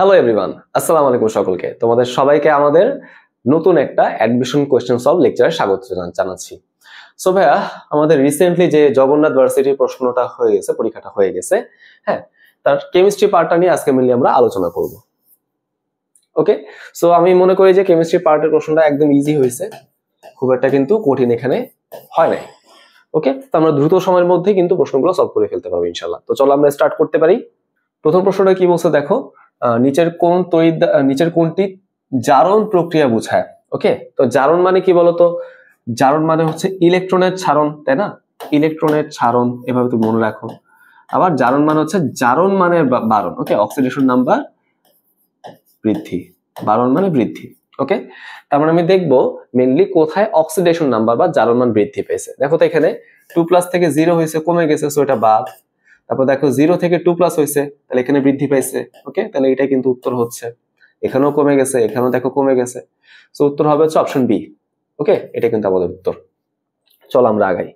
Hello everyone, আসসালামু আলাইকুম সকলকে। তোমাদের সবাইকে আমাদের নতুন একটা অ্যাডমিশন কোয়েশ্চেন সলভ লেকচারে স্বাগত জানাচ্ছি। সো ভাইয়া, আমাদের রিসেন্টলি যে জগন্নাথ ভার্সিটির প্রশ্নটা হয়ে গেছে, পরীক্ষাটা হয়ে গেছে, হ্যাঁ, তার কেমিস্ট্রি পার্টটা নিয়ে আজকে মিলিয়ে আমরা আলোচনা করব। ওকে, সো আমি মনে করি যে কেমিস্ট্রি পার্টের প্রশ্নটা একদম ইজি হয়েছে, খুব একটা কিন্তু কঠিন এখানে হয় নাই। ওকে, তো আমরা দ্রুত সময়ের মধ্যে কিন্তু প্রশ্নগুলো সলভ করে ফেলতে পারবো ইনশাল্লাহ। তো চলো আমরা স্টার্ট করতে পারি। প্রথম প্রশ্নটা কি বলছে দেখো, নিচের কোনটি জারণ প্রক্রিয়া বোঝায়। ওকে, তো জারণ মানে কি বলতো? জারণ মানে হচ্ছে ইলেকট্রনের ছাড়ন, তাই না? ইলেকট্রনের ছাড়ন, এভাবে তুমি মনে রাখো। আবার জারণ মানে হচ্ছে জারণ মানে বারণ। ওকে, অক্সিডেশন নাম্বার বৃদ্ধি, বারণ মানে বৃদ্ধি। ওকে, তার মানে আমি দেখবো মেনলি কোথায় অক্সিডেশন নাম্বার বা জারণ মান বৃদ্ধি পেয়েছে। দেখো তো এখানে 2+ থেকে 0 হয়েছে, কমে গেছে, সো এটা বাদ। তারপর দেখো 0 থেকে 2+ হয়েছে, তাহলে এখানে বৃদ্ধি পাইছে। ওকে, তাহলে এটা কিন্তু উত্তর হচ্ছে। এখানেও কমে গেছে, এখানেও দেখো কমে গেছে, সো উত্তর হবে হচ্ছে অপশন বি। ওকে, এটা কিন্তু আমাদের উত্তর। চলো আমরা আগাই।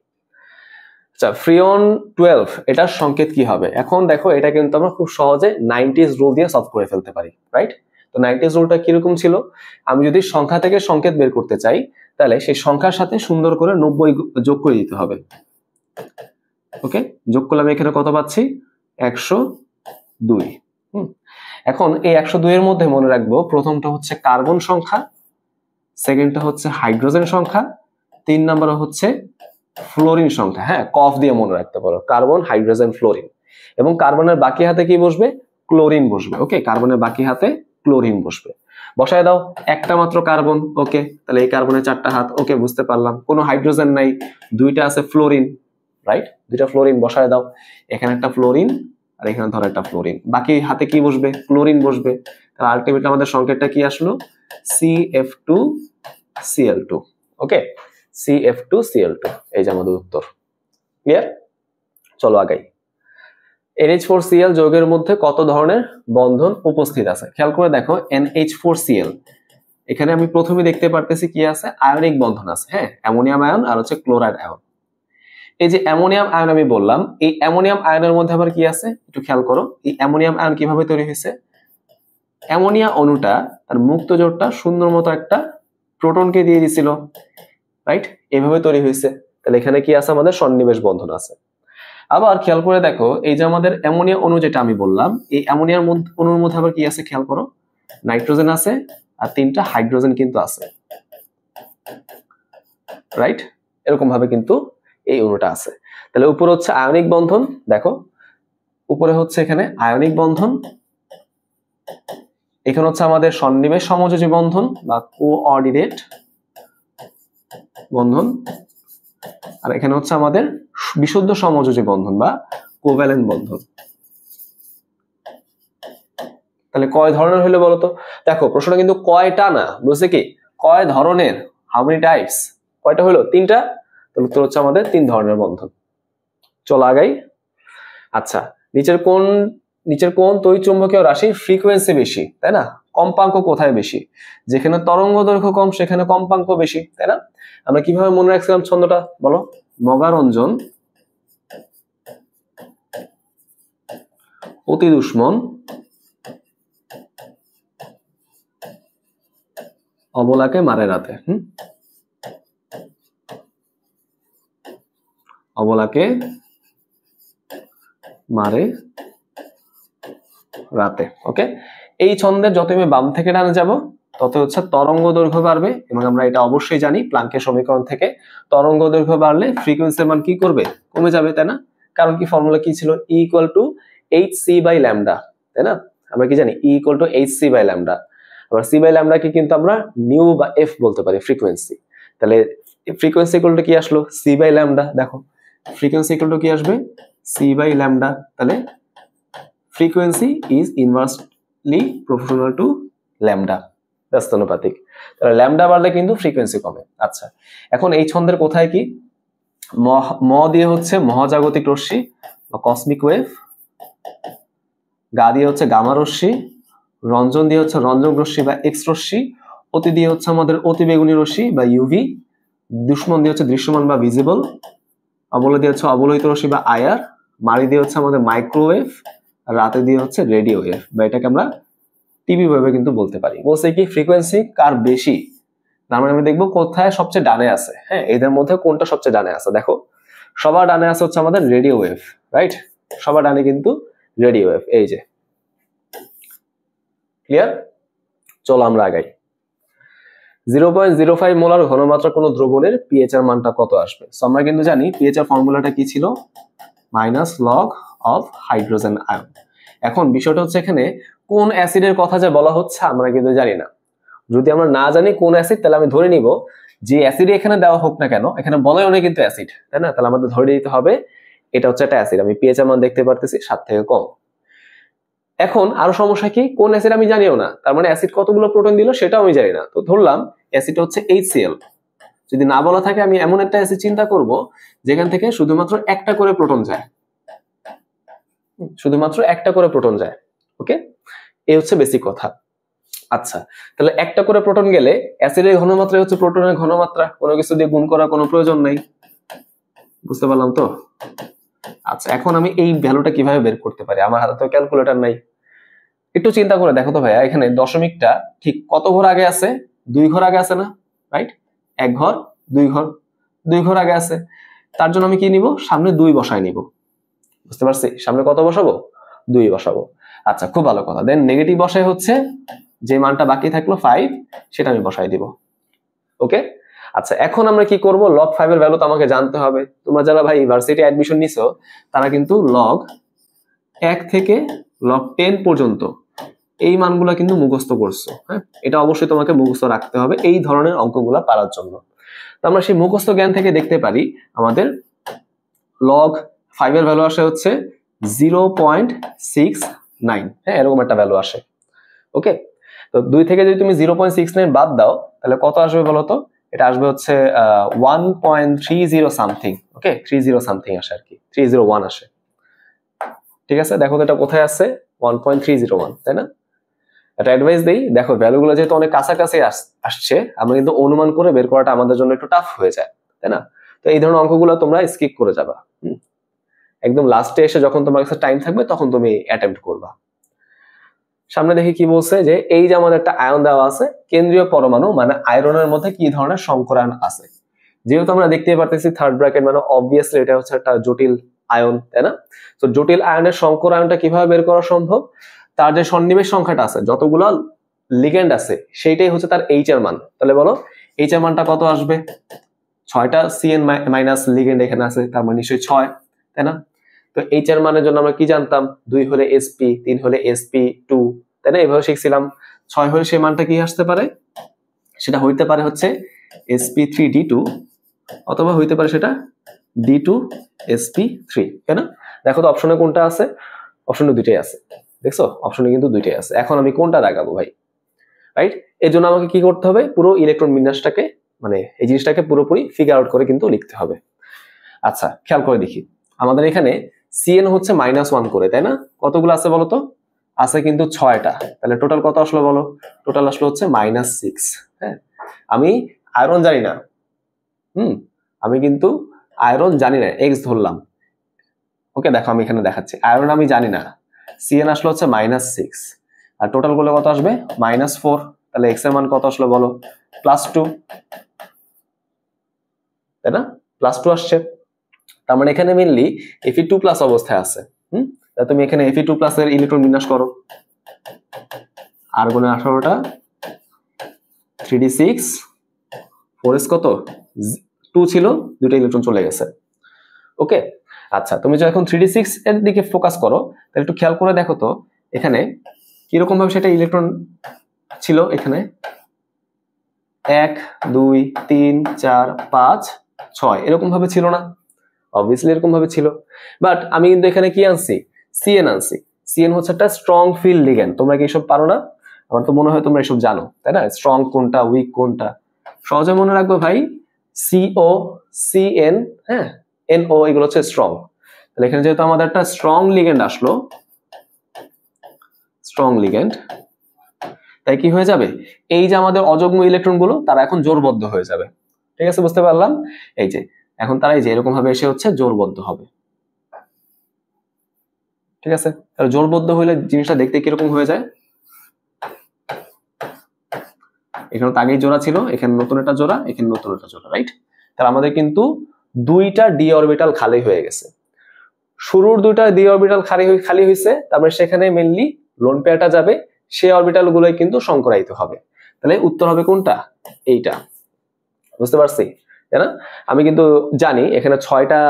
আচ্ছা, ফ্রিয়ন 12 এটার সংকেত কি হবে? এখন দেখো এটা কিন্তু আমরা খুব সহজে 90s রুল দিয়ে সলভ করে ফেলতে পারি, রাইট? তো 90s রুলটা কিরকম ছিল? আমি যদি সংখ্যা থেকে সংকেত বের করতে চাই, তাহলে সেই সংখ্যার সাথে সুন্দর করে 90 যোগ করে দিতে হবে। ওকে, যোগ করলে আমি এখানে কত পাচ্ছি? 102। এখন এই 102 এর মধ্যে মনে রাখবো প্রথমটা হচ্ছে কার্বন সংখ্যা, সেকেন্ডটা হচ্ছে হাইড্রোজেন সংখ্যা, 3 নাম্বার হচ্ছে ফ্লোরিন সংখ্যা। হ্যাঁ, কফ দিয়ে মনে রাখতে পারো, কার্বন, হাইড্রোজেন, ফ্লোরিন। এবং কার্বনের বাকি হাতে কি বসবে? ক্লোরিন বসবে। ওকে, কার্বনের বাকি হাতে ক্লোরিন বসবে। বসায় দাও, একটা মাত্র কার্বন। ওকে, তাহলে এই কার্বনের 4টা হাত। ওকে, বুঝতে পারলাম। কোনো হাইড্রোজেন নাই, 2টা আছে ফ্লোরিন, রাইট? 2টা ফ্লোরিন বসায় দাও, এখানে একটা ফ্লোরিন আর এখানে ধরো একটা ফ্লোরিন। বাকি হাতে কি বসবে? ক্লোরিন বসবে। তাহলে আলটিমেটলি আমাদের সংকেতটা কি আসলো? CF2Cl2। ওকে, CF2Cl2, এই যে আমাদের উত্তর। ক্লিয়ার? চলো আগাই। NH4Cl যৌগের মধ্যে কত ধরনের বন্ধন উপস্থিত আছে? খেয়াল করে দেখো, NH4Cl এখানে আমি প্রথমে দেখতে পারতেছি কি আছে? আয়নিক বন্ধন আছে। হ্যাঁ, অ্যামোনিয়াম আয়ন আর হচ্ছে ক্লোরাইড আয়ন। এই যে অ্যামোনিয়াম আয়ন আমি বললাম, এই অ্যামোনিয়াম আয়নের মধ্যে আবার কি আছে একটু খেয়াল করো। এই অ্যামোনিয়াম আয়ন কিভাবে তৈরি হয়েছে? অ্যামোনিয়া অণুটা তার মুক্ত জোড়টা সুন্দর মতো একটা প্রোটনকে দিয়ে দিছিল, রাইট? এভাবে তৈরি হয়েছে। তাহলে এখানে কি আছে? আমাদের সন্নিবেশ বন্ধন আছে। আবার খেয়াল করে দেখো, এই যে আমাদের অ্যামোনিয়া অণু যেটা আমি বললাম, এই অ্যামোনিয়ার অণুর মধ্যে আবার কি আছে খেয়াল করো। নাইট্রোজেন আছে আর 3টা হাইড্রোজেন কিন্তু আছে, রাইট? এরকম ভাবে কিন্তু এই অণুটা আছে। তাহলে উপরে হচ্ছে আয়নিক বন্ধন, দেখো উপরে হচ্ছে এখানে আয়নিক বন্ধন, এখানে হচ্ছে আমাদের সন্নিবেশ সমযোজী বন্ধন বা কোঅর্ডিনেট বন্ধন, আর এখানে হচ্ছে আমাদের বিশুদ্ধ সমযোজী বন্ধন বা কোভ্যালেন্ট বন্ধন। তাহলে কয় ধরনের হলো বলতো? দেখো প্রশ্নটা কিন্তু কয়টা না, বুঝছে কি? কয় ধরনের, হাউ মেনি টাইপস, কয়টা হলো? 3টা। তাহলে উত্তর হচ্ছে আমাদের 3 ধরনের বন্ধন। চলো আগাই। আচ্ছা, নিচের কোন তড়িৎচুম্বকীয় রাশির ফ্রিকোয়েন্সি বেশি, তাই না? কম্পাঙ্ক কোথায় বেশি? যেখানে তরঙ্গ দৈর্ঘ্য কম সেখানে কম্পাঙ্ক বেশি, তাই না? আমরা কিভাবে মনে রাখছিলাম ছন্দটা বলো? মগারঞ্জন অতি দুষ্মন অবলাকে মারে রাতে। অবলাকে মারে রাতে। ওকে, এই ছন্দের যত আমি বাম থেকে ডানে যাব তত হচ্ছে তরঙ্গ দৈর্ঘ্য বাড়বে, এবং আমরা এটা অবশ্যই জানি প্লাঙ্কের সমীকরণ থেকে, তরঙ্গ দৈর্ঘ্য বাড়লে ফ্রিকোয়েন্সির মান কি করবে? কমে যাবে, তাই না? কারণ কি ফর্মুলা কি ছিল? E=hc/λ, তাই না? আমরা কি জানি? E=hc/λ। আবার c/λ কে কিন্তু আমরা নিউ বা এফ বলতে পারি, ফ্রিকোয়েন্সি। তাহলে ফ্রিকোয়েন্সি ইকুয়াল টু কি আসলো? c/λ। দেখো ফ্রিকোয়েন্সি ইকুয়াল টু কি আসবে? c/λ। তাহলে frequency is inversely proportional to lambda, ব্যস্তানুপাতিক। তাহলে ল্যামডা বাড়লে কিন্তু ফ্রিকোয়েন্সি কমে। আচ্ছা, এখন এই ছন্দের কোথায় কি? ম দিয়ে হচ্ছে মহাজাগতিক রশ্মি বা কসমিক ওয়েভ, গা দিয়ে হচ্ছে গামা রশ্মি, রঞ্জন দিয়ে হচ্ছে রঞ্জক রশ্মি বা এক্স রশ্মি, অতি দিয়ে হচ্ছে আমাদের অতিবেগুনি রশ্মি বা ইউভি, দুশ্মন দিয়ে হচ্ছে দৃশ্যমান বা ভিজিবল, অবলয় দিয়ে হচ্ছে অবলোহিত রশ্মি বা আইআর, মারি দিয়ে হচ্ছে আমাদের মাইক্রোওয়েভ, আর রাতে দিয়ে হচ্ছে রেডিও ওয়েভ, বা এটাকে আমরা টিবি ভাবে কিন্তু বলতে পারি। বলছে কি ফ্রিকোয়েন্সি কার বেশি, তার মানে আমি দেখবো কোথায় সবচেয়ে ডানে আছে। হ্যাঁ, এদের মধ্যে কোনটা সবচেয়ে ডানে আছে। দেখো সবার ডানে আছে হচ্ছে আমাদের রেডিও ওয়েভ, রাইট? সবার ডানে কিন্তু রেডিও ওয়েভ। এই যে ক্লিয়ার। চলো আমরা আগাই। 0.05 মোলার ঘনমাত্রা কোনো দ্রবণের পিএইচ এর মানটা কত আসবে? সো আমরা কিন্তু জানি পিএইচ এর ফর্মুলাটা কি ছিল, minus log of hydrogen ion. এখন বিষয়টা হচ্ছে এখানে কোন অ্যাসিডের কথা যে বলা হচ্ছে আমরা কিন্তু জানি না। যদি আমরা না জানি কোন অ্যাসিড, তাহলে আমি ধরে নিব যে অ্যাসিড এখানে দেওয়া হোক না কেন, এখানে বলাই অনেক কিন্তু অ্যাসিড, তাই না? তাহলে আমাদের ধরে নিতে হবে এটা হচ্ছে একটা অ্যাসিড। আমি পিএইচ এর মান দেখতে পারতেছি 7 থেকে কম। এখন আরো সমস্যা কি, কোন অ্যাসিড আমি জানিও না, তার মানে অ্যাসিড কতগুলো প্রোটন দিল সেটাও আমি জানি না। তো ধরলাম অ্যাসিডটা হচ্ছে HCl। যদি না বলা থাকে আমি এমন একটা অ্যাসিড চিন্তা করব যেখান থেকে শুধুমাত্র একটা করে প্রোটন যায়, শুধুমাত্র একটা করে প্রোটন যায়। ওকে, এই হচ্ছে বেসিক কথা। আচ্ছা, তাহলে একটা করে প্রোটন গেলে অ্যাসিডের ঘনমাত্রা হচ্ছে প্রোটনের ঘনমাত্রা, কোনো কিছু দিয়ে গুণ করার কোনো প্রয়োজন নাই। বুঝতে পারলাম তো? আচ্ছা, এখন আমি এই ভ্যালুটা কিভাবে বের করতে পারি? আমার হাতে তো ক্যালকুলেটর নাই। একটু চিন্তা করে দেখো তো ভাইয়া, এখানে দশমিকটা ঠিক কত ঘর আগে আছে? 2 ঘর আগে আছে না, রাইট? 1 ঘর 2 ঘর, 2 ঘর আগে আছে। তার জন্য আমি কি নিব? সামনে 2 বসায় নিব। বুঝতে পারছি? সামনে কত বসাবো? 2 বসাবো। আচ্ছা, খুব ভালো কথা। দেন নেগেটিভ বসায় হচ্ছে যে মানটা বাকি থাকলো 5, সেটা আমি বসাই দিব। ওকে, আচ্ছা এখন আমরা কি করব? লগ 5 এর ভ্যালু তো আমাকে জানতে হবে। তোমরা যারা ভাই ইউনিভার্সিটি অ্যাডমিশন নিছো তারা কিন্তু লগ 1 থেকে লগ 10 পর্যন্ত এই মানগুলো কিন্তু মুখস্থ করছো। হ্যাঁ, এটা অবশ্যই তোমাকে মুখস্থ রাখতে হবে এই ধরনের অঙ্কগুলো পারার জন্য। তো আমরা সেই মুখস্থ জ্ঞান থেকে দেখতে পারি আমাদের লগ 5 এর ভ্যালু আসে হচ্ছে 0.69। হ্যাঁ, এরকম একটা ভ্যালু আসে। ওকে, তো 2 থেকে যদি তুমি 0.69 বাদ দাও তাহলে কত আসবে বলো তো? এটা আসবে হচ্ছে 1.30 সামথিং। ওকে, 30 সামথিং আসে আর কি, 301 আসে। ঠিক আছে, দেখো তো এটা কোথায় আছে? 1.301, তাই না? একটা অ্যাডভাইস দেই, দেখো ভ্যালুগুলো যেহেতু অনেক কাছাকাছি আসছে, আমরা কিন্তু অনুমান করে বের করাটা আমাদের জন্য একটু টাফ হয়ে যায়, তাই না? তো এই ধরনের অঙ্কগুলো তোমরা স্কিপ করে যাবা। একদম লাস্টে এসে যখন তোমার কাছে টাইম থাকবে তখন তুমি অ্যাটেম্প্ট করবা। সামনে দেখি কি বলছে, যে এই যে আমাদের একটা আয়ন দেওয়া আছে, কেন্দ্রীয় পরমাণু মানে আয়রনের মধ্যে কি ধরনের সংকরায়ন আছে। যেহেতু আমরা দেখতেই পারতেছি থার্ড ব্র্যাকেট, মানে অবভিয়াসলি এটা হচ্ছে একটা জটিল আয়ন, তাই না? তো জটিল আয়নের সংকরায়নটা কিভাবে বের করা সম্ভব? তার যে সন্নিবেশ সংখ্যাটা আছে, যতগুলো লিগ্যান্ড আছে, সেইটাই হচ্ছে তার এইচ এর মান। তাহলে বলো এইচ এর মানটা কত আসবে? 6টা CN মাইনাস লিগ্যান্ড এখানে আছে, তার মানে নিশ্চয়ই 6, তাই না? তো এইচ এর মানের জন্য আমরা কি জানতাম? 2 হলে sp, 3 হলে sp2, তাই না? এইভাবে শিখছিলাম। 6 হলে সেই মানটা কি আসতে পারে? সেটা হইতে পারে হচ্ছে sp3d2, অথবা হইতে পারে সেটা d2sp3, তাই না? দেখো তো অপশনে কোনটা আছে? অপশনে দুইটাই আছে, দেখছো? অপশনে কিন্তু দুইটাই আছে। এখন আমি কোনটা দাগাবো ভাই, রাইট? এর জন্য আমাকে কি করতে হবে? পুরো ইলেকট্রন বিন্যাসটাকে, মানে এই জিনিসটাকে পুরোপুরি ফিগার আউট করে কিন্তু লিখতে হবে। আচ্ছা, খেয়াল করে দেখি, আমাদের এখানে CN হচ্ছে -1 করে, তাই না? কতগুলো আছে বলো তো? আছে কিন্তু 6টা। তাহলে টোটাল কত আসলো বলো? টোটাল আসলো হচ্ছে -6। হ্যাঁ, আমি আয়রন জানি না, আমি কিন্তু আয়রন জানি না, এক্স ধরলাম। ওকে, দেখো আমি এখানে দেখাচ্ছি, আয়রন আমি জানি না, CN আসলো হচ্ছে -6, আর টোটাল গুলো কত আসবে? -4। তাহলে এক্স এর মান কত আসলো বলো? +2, তাই না? +2 আসছে। তার মানে এখানে মেইনলি Fe2+ অবস্থায় আছে। তাহলে তুমি এখানে Fe2+ এর ইলেকট্রন বিন্যাস করো। আর্গনে 18টা, 3d6, 4s কত? 2 ছিল, 2টা ইলেকট্রন চলে গেছে। ওকে, আচ্ছা তুমি যদি এখন 3d6 এর দিকে ফোকাস করো তাহলে একটু খেয়াল করে দেখো তো এখানে কিরকম ভাবে সেটা ইলেকট্রন ছিল। এখানে 1 2 3 4 5 6 এরকম ভাবে ছিল না? অবভিয়াসলি এরকম ভাবে ছিল, বাট আমি কিন্তু এখানে কি আনছি? CN আনছি। CN হচ্ছে একটা স্ট্রং ফিল্ড লিগ্যান্ড। তোমরা কি এসব পারো না? আমার তো মনে হয় তোমরা এসব জানো, তাই না? স্ট্রং কোনটা, উইক কোনটা, সহজে মনে রাখবে ভাই। CO, CN, হ্যাঁ, NO, এগুলো হচ্ছে স্ট্রং। তাহলে এখানে যেহেতু আমাদের একটা স্ট্রং লিগ্যান্ড আসলো, স্ট্রং লিগ্যান্ড, তাই কি হয়ে যাবে? এই যে আমাদের অযুগ্ম ইলেকট্রন গুলো তারা এখন জোড়বদ্ধ হয়ে যাবে। ঠিক আছে, বুঝতে পারলাম? এই যে এখন তারা এই যে এরকম ভাবে এসে হচ্ছে জোড়বদ্ধ হবে। ঠিক আছে, তাহলে জোড়বদ্ধ হলে জিনিসটা দেখতে কিরকম হয়ে যায়? এখানে তো আগেই জোড়া ছিল, এখানে নতুন একটা জোড়া, এখানে নতুন একটা জোড়া, রাইট? তাহলে আমাদের কিন্তু দুইটা ডি অরবিটাল খালি হয়ে গেছে। শুরুর দুইটা ডি অরবিটাল খালি হয়েছে, তারপরে সেখানে মেইনলি লোন পেয়ারটা যাবে, সেই অরবিটাল গুলোই কিন্তু সংকরায়িত হবে। তাহলে উত্তর হবে কোনটা? এইটা। বুঝতে পারছি, তাই না? আমি কিন্তু জানি এখানে 6টা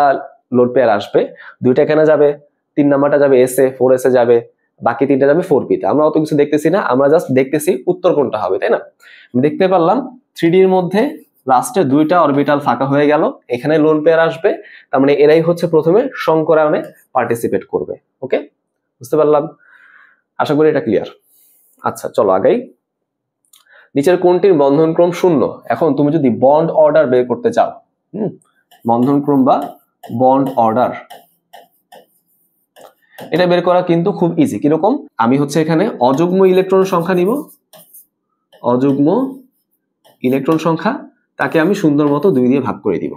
লোড পেয়ার আসবে, দুইটা এখানে যাবে, 3 নাম্বারটা যাবে এস এ, 4 এস এ যাবে, বাকি 3টা যাবে 4 পি তে। আমরা অত কিছু দেখতেছি না, আমরা জাস্ট দেখতেছি উত্তর কোনটা হবে, তাই না? আমি দেখতে পারলাম 3D এর মধ্যে লাস্টে 2টা অরবিটাল ফাঁকা হয়ে গেল, এখানে লোন পেয়ার আসবে, তার মানে এরাই হচ্ছে প্রথমে সংকরায়নে পার্টিসিপেট করবে। ওকে, বুঝতে পারলাম? আশা করি এটা ক্লিয়ার। আচ্ছা চলো আগাই। নিচের কোনটির বন্ধনক্রম 0? এখন তুমি যদি বন্ড অর্ডার বের করতে চাও, বন্ধনক্রম বা বন্ড অর্ডার, এটা বের করা কিন্তু খুব ইজি। কিরকম? আমি হচ্ছে এখানে অযুগ্ম ইলেকট্রন সংখ্যা নিব, অযুগ্ম ইলেকট্রন সংখ্যা, তাকে আমি সুন্দর মতো 2 দিয়ে ভাগ করে দিব।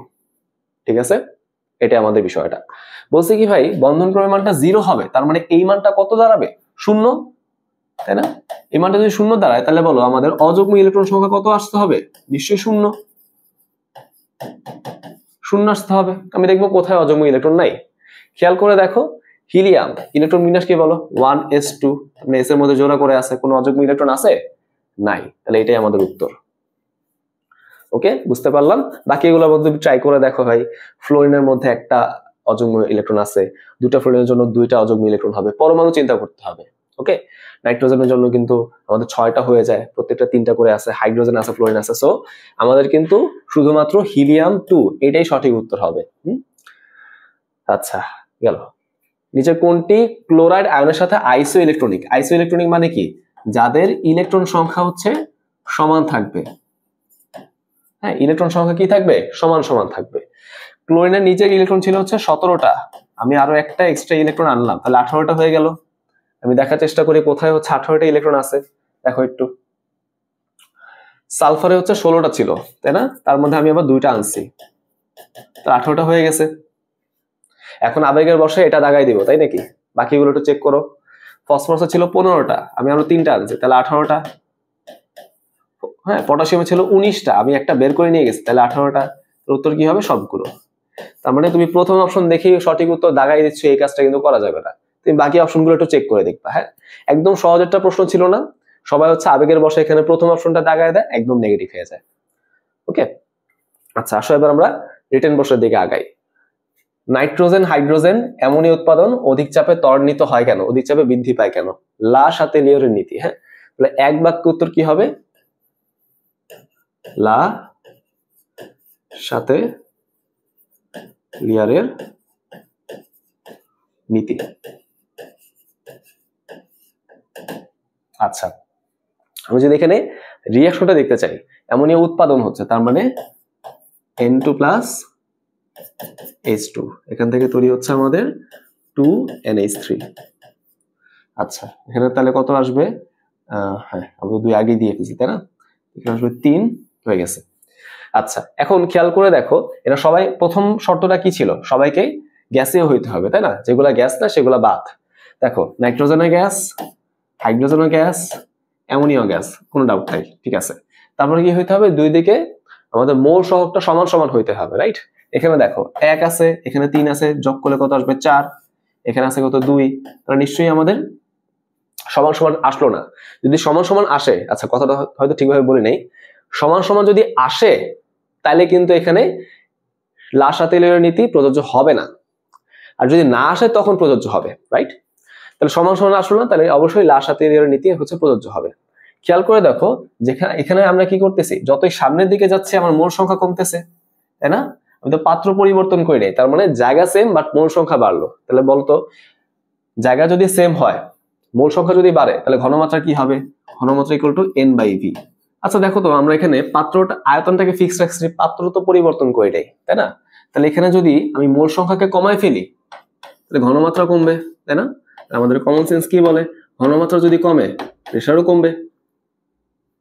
ঠিক আছে, এটা আমাদের বিষয়টা। বলছে কি ভাই বন্ধনক্রমের মানটা 0 হবে, তার মানে এই মানটা কত দাঁড়াবে? 0, তাই না? এই মানটা যদি 0 দাঁড়ায় তাহলে বলো আমাদের অযুগ্ম ইলেকট্রন সংখ্যা কত আসতে হবে? নিশ্চয়ই 0 আসতে হবে। আমি দেখবো কোথায় অযুগ্ম ইলেকট্রন নাই। খেয়াল করে দেখো, হিলিয়াম ইলেকট্রন বিন্যাস কি বলো? 1s2, মানে এস এর মধ্যে জোড়া করে আছে, কোনো অযুগ্ম ইলেকট্রন আছে? নাই। তাহলে এটাই আমাদের উত্তর। ওকে, বুঝতে পারলাম। বাকি এগুলোর মধ্যে ট্রাই করে দেখো ভাই, ফ্লোরিনের মধ্যে একটা অযুগ্ম ইলেকট্রন আছে, 2টা ফ্লোরিনের জন্য 2টা অযুগ্ম ইলেকট্রন হবে, পরমাণু চিন্তা করতে হবে। ওকে, নাইট্রোজেনের জন্য কিন্তু আমাদের 6টা হয়ে যায়, প্রত্যেকটা 3টা করে আছে, হাইড্রোজেন আছে, ফ্লোরিন আছে, সো আমাদের কিন্তু শুধুমাত্র হিলিয়াম 2 এটাই সঠিক উত্তর হবে। আচ্ছা গেল। নিচের কোনটি ক্লোরাইড আয়নের সাথে আইসো ইলেকট্রনিক? আইসো ইলেকট্রনিক মানে কি? যাদের ইলেকট্রন সংখ্যা হচ্ছে সমান থাকবে। হ্যাঁ, ইলেকট্রন সংখ্যা কি থাকবে? সমান সমান থাকবে। ক্লোরিনের নিচের ইলেকট্রন ছিল হচ্ছে 17টা, আমি আরো একটা এক্সট্রা ইলেকট্রন আনলাম, তাহলে 18টা হয়ে গেল। আমি দেখার চেষ্টা করি কোথায় হচ্ছে 18টা ইলেকট্রন আছে, দেখো একটু। সালফারে হচ্ছে 16টা ছিল, তাই না? তার মধ্যে আমি আবার 2টা আনছি, তো 18টা হয়ে গেছে। এখন আবেগের বসে এটা দাগাই দিব, তাই নাকি? বাকিগুলো একটু চেক করো। ফসফরাসে ছিল 15টা, আমি আরো 3টা আনছি, তাহলে 18টা। হ্যাঁ, পটাশিয়ামে ছিল 19টা, আমি একটা বের করে নিয়ে গেছি, তাহলে 18টা। উত্তর কি হবে? সবগুলো। তার মানে তুমি প্রথম অপশন দেখেই সঠিক উত্তর দাগাই দিচ্ছ, এই কাজটা কিন্তু করা যাবে না। তুমি বাকি অপশনগুলো একটু চেক করে দেখবা। হ্যাঁ, একদম সহজ একটা প্রশ্ন ছিল না? সবাই হচ্ছে আবেগের বসে এখানে প্রথম অপশনটা দাগায় দেয়, একদম নেগেটিভ হয়ে যায়। ওকে, আচ্ছা আসো এবার আমরা রিটেন প্রশ্নের দিকে আগাই। নাইট্রোজেন, হাইড্রোজেন, অ্যামোনিয়া উৎপাদন অধিক চাপে ত্বরান্বিত হয় কেন? অধিক চাপে বৃদ্ধি পায় কেন? লা সাথে লিওরের নীতি। হ্যাঁ, তাহলে এক বাক্য উত্তর কি হবে? লা সাথে লিয়ারের নীতি। আচ্ছা, আমি যদি এখানে রিঅ্যাকশনটা দেখতে চাই, অ্যামোনিয়া উৎপাদন হচ্ছে, তার মানে N2 প্লাস H2, এখান থেকে তৈরি হচ্ছে আমাদের 2NH3। আচ্ছা, এখানে তাহলে কত আসবে? হ্যাঁ, আমরা 2 আগে দিয়ে ফেলছি, তাই না? এখানে আসবে 3 হয়ে গেছে। আচ্ছা, এখন খেয়াল করে দেখো, এরা সবাই প্রথম শর্তটা কি ছিল? সবাইকে গ্যাসীয় হইতে হবে, তাই না? যেগুলা গ্যাস না সেগুলা বাদ। দেখো, নাইট্রোজেনের গ্যাস, হাইড্রোজেনের গ্যাস, অ্যামোনিয়া গ্যাস, কোনো ডাউট নাই। ঠিক আছে, তারপরে কি হইতে হবে? দুই দিকে আমাদের মোল সহগটা সমান সমান হইতে হবে, রাইট? এখানে দেখো 1 আছে, এখানে 3 আছে, যোগ করলে কত আসবে? 4, এখানে আছে কত? 2, তাহলে নিশ্চয়ই আমাদের সমান সমান আসলো না। যদি সমান সমান আসে, আচ্ছা কথাটা হয়তো ঠিকভাবে বলি নাই, সমান সমান যদি আসে তাহলে কিন্তু এখানে লা সাথে লিওরের নীতি প্রযোজ্য হবে না, আর যদি না আসে তখন প্রযোজ্য হবে, রাইট? তাহলে সমান সমান আসলো না, তাহলে অবশ্যই লা সাথে লিওরের নীতি হচ্ছে প্রযোজ্য হবে। খেয়াল করে দেখো, যেখানে এখানে আমরা কি করতেছি, যতই সামনের দিকে যাচ্ছে আমার মোল সংখ্যা কমতেছে, তাই না? আমি তো পাত্র পরিবর্তন করি নাই, তার মানে জায়গা সেম বাট মোল সংখ্যা বাড়লো। তাহলে বলতো জায়গা যদি সেম হয়, মোল সংখ্যা যদি বাড়ে, তাহলে ঘনমাত্রা কি হবে? ঘনমাত্রা ইকুয়াল টু N/V। আচ্ছা দেখো তো, আমরা এখানে পাত্রটা আয়তনটাকে ফিক্সড রাখছি, পাত্র তো পরিবর্তন করি নাই, তাই না? তাহলে এখানে যদি আমি মোল সংখ্যাকে কমায় ফেলি তাহলে ঘনমাত্রা কমবে, তাই না? আমাদের কমন সেন্স কি বলে? ঘনমাত্রা যদি কমে প্রেসারও কমবে,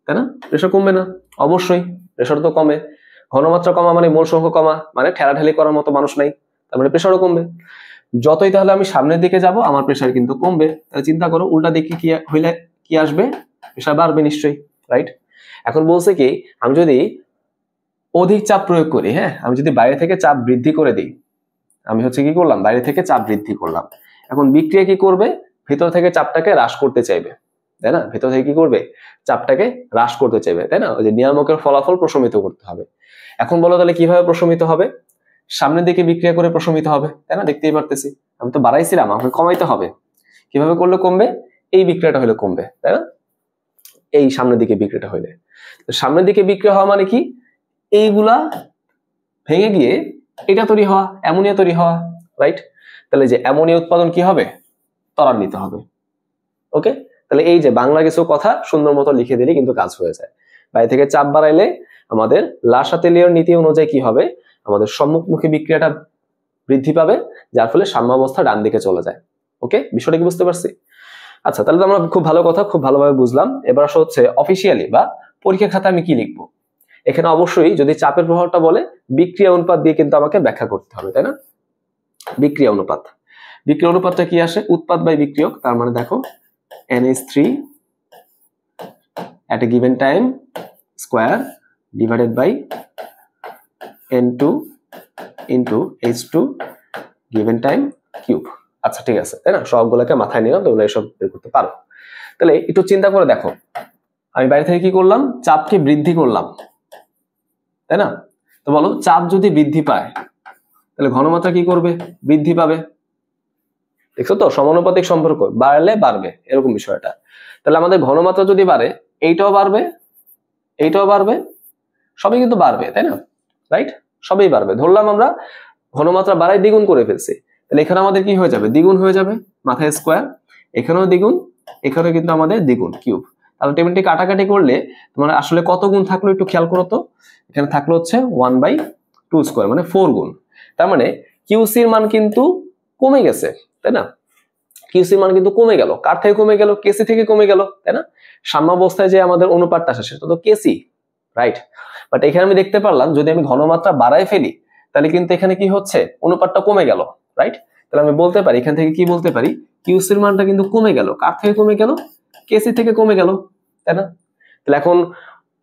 তাই না? প্রেসার কমবে না? অবশ্যই, প্রেসার তো কমে। ঘনমাত্রা কমা মানে মোল সংখ্যা কমা, মানে ঠেলাঠেলি করার মতো মানুষ নাই, তার মানে প্রেসারও কমবে। যতই তাহলে আমি সামনের দিকে যাব আমার প্রেসার কিন্তু কমবে। তাহলে চিন্তা করো, উল্টা দিকে কি হইলে কি আসবে? প্রেসার বাড়বে নিশ্চয়ই, রাইট? এখন বলছে কি, আমি যদি অধিক চাপ প্রয়োগ করি, হ্যাঁ, আমি যদি বাইরে থেকে চাপ বৃদ্ধি করে দিই, আমি হচ্ছে কি করলাম, বাইরে থেকে চাপ বৃদ্ধি করলাম, এখন বিক্রিয়া কি করবে, ভেতর থেকে চাপটাকে হ্রাস করতে চাইবে, তাই না? ভেতর থেকে কি করবে, চাপটাকে হ্রাস করতে চাইবে, তাই না? ওই যে নিয়ামকের ফলাফল প্রশমিত করতে হবে। এখন বলো তাহলে কিভাবে প্রশমিত হবে? সামনের দিকে বিক্রিয়া করে প্রশমিত হবে, তাই না? দেখতেই পারতেছি, আমি তো বাড়াইছিলাম, আমাকে কমাইতে হবে। কিভাবে করলে কমবে? এই বিক্রিয়াটা হলে কমবে, তাই না? এই সামনের দিকে বিক্রিয়াটা হইলে, সামনের দিকে বিক্রিয়া হওয়া মানে কি, এইগুলা ভেঙে গিয়ে এটা তৈরি হওয়া, অ্যামোনিয়া তৈরি হওয়া, রাইট? তাহলে যে অ্যামোনিয়া উৎপাদন কি হবে, ত্বরান্বিত হবে। ওকে, তাহলে এই যে বাংলা কিছু কথা সুন্দর মতো লিখে দিলে কিন্তু কাজ হয়ে যায়। বাইরে থেকে চাপ বাড়াইলে আমাদের লাসাতেলীয় নীতি অনুযায়ী কি হবে, আমাদের সম্মুখমুখী বিক্রিয়াটা বৃদ্ধি পাবে, যার ফলে সাম্যাবস্থা ডান দিকে চলে যায়। ওকে, বিষয়টা কি বুঝতে পারছি? আচ্ছা, তাহলে তো আমরা খুব ভালো কথা, খুব ভালোভাবে বুঝলাম। এবার আসলে হচ্ছে অফিসিয়ালি বা পরীক্ষা খাতা আমি কি লিখবো। এখানে অবশ্যই যদি চাপের প্রভাবটা বলে, বিক্রিয়া অনুপাত দিয়ে কিন্তু আমাকে ব্যাখ্যা করতে হবে, তাই না? বিক্রিয়া অনুপাত, বিক্রিয়া অনুপাতটা কি আসে, উৎপাদ বাই বিক্রিয়ক। তার মানে দেখো NH3 at a given time square divided by N2 into H2 given time cube। আচ্ছা ঠিক আছে, তাই না? সবগুলোকে মাথায় নিলাম, তোমরা এসব বের করতে পারো। তাহলে একটু চিন্তা করে দেখো, আমি বাইরে থেকে কি করলাম, চাপকে বৃদ্ধি করলাম, তাই না? তো বলো, চাপ যদি বৃদ্ধি পায় তাহলে ঘনমাত্রা কি করবে, বৃদ্ধি পাবে। দেখছো তো, সমানুপাতিক সম্পর্ক, বাড়লে বাড়বে, এরকম বিষয়টা। তাহলে আমাদের ঘনমাত্রা যদি বাড়ে, এইটাও বাড়বে, এইটাও বাড়বে, সবই কিন্তু বাড়বে, তাই না? রাইট, সবই বাড়বে। ধরলাম আমরা ঘনমাত্রা বাড়াই দ্বিগুণ করে ফেলছি, তাহলে এখানে আমাদের কি হয়ে যাবে, দ্বিগুণ হয়ে যাবে, মাথায় স্কোয়ার, এখানেও দ্বিগুণ, এখানেও কিন্তু আমাদের দ্বিগুণ, কিউব। তাহলে টেবিলটি কাটাকাটি করলে তোমার আসলে কত গুণ থাকলো একটু খেয়াল করো তো। এখানে থাকলো হচ্ছে 1/2 স্কোয়ার, মানে 4 গুণ। তার মানে কিউসির মান কিন্তু কমে গেছে, তাই না? কিউসির মান কিন্তু কমে গেল, কার থেকে কমে গেল, কেসি থেকে কমে গেল, তাই না? সাম্যাবস্থায় যে আমাদের অনুপাতটা আসে সেটা তো কেসি, রাইট? বাট এখানে আমি দেখতে পারলাম যদি আমি ঘনমাত্রা বাড়ায় ফেলি তাহলে কিন্তু এখানে কি হচ্ছে, অনুপাতটা কমে গেল, রাইট? তাহলে আমি বলতে পারি, এখান থেকে কি বলতে পারি, কিউসির মানটা কিন্তু কমে গেল, কার থেকে কমে গেল, কেসি থেকে কমে গেল, তাই না? তাহলে এখন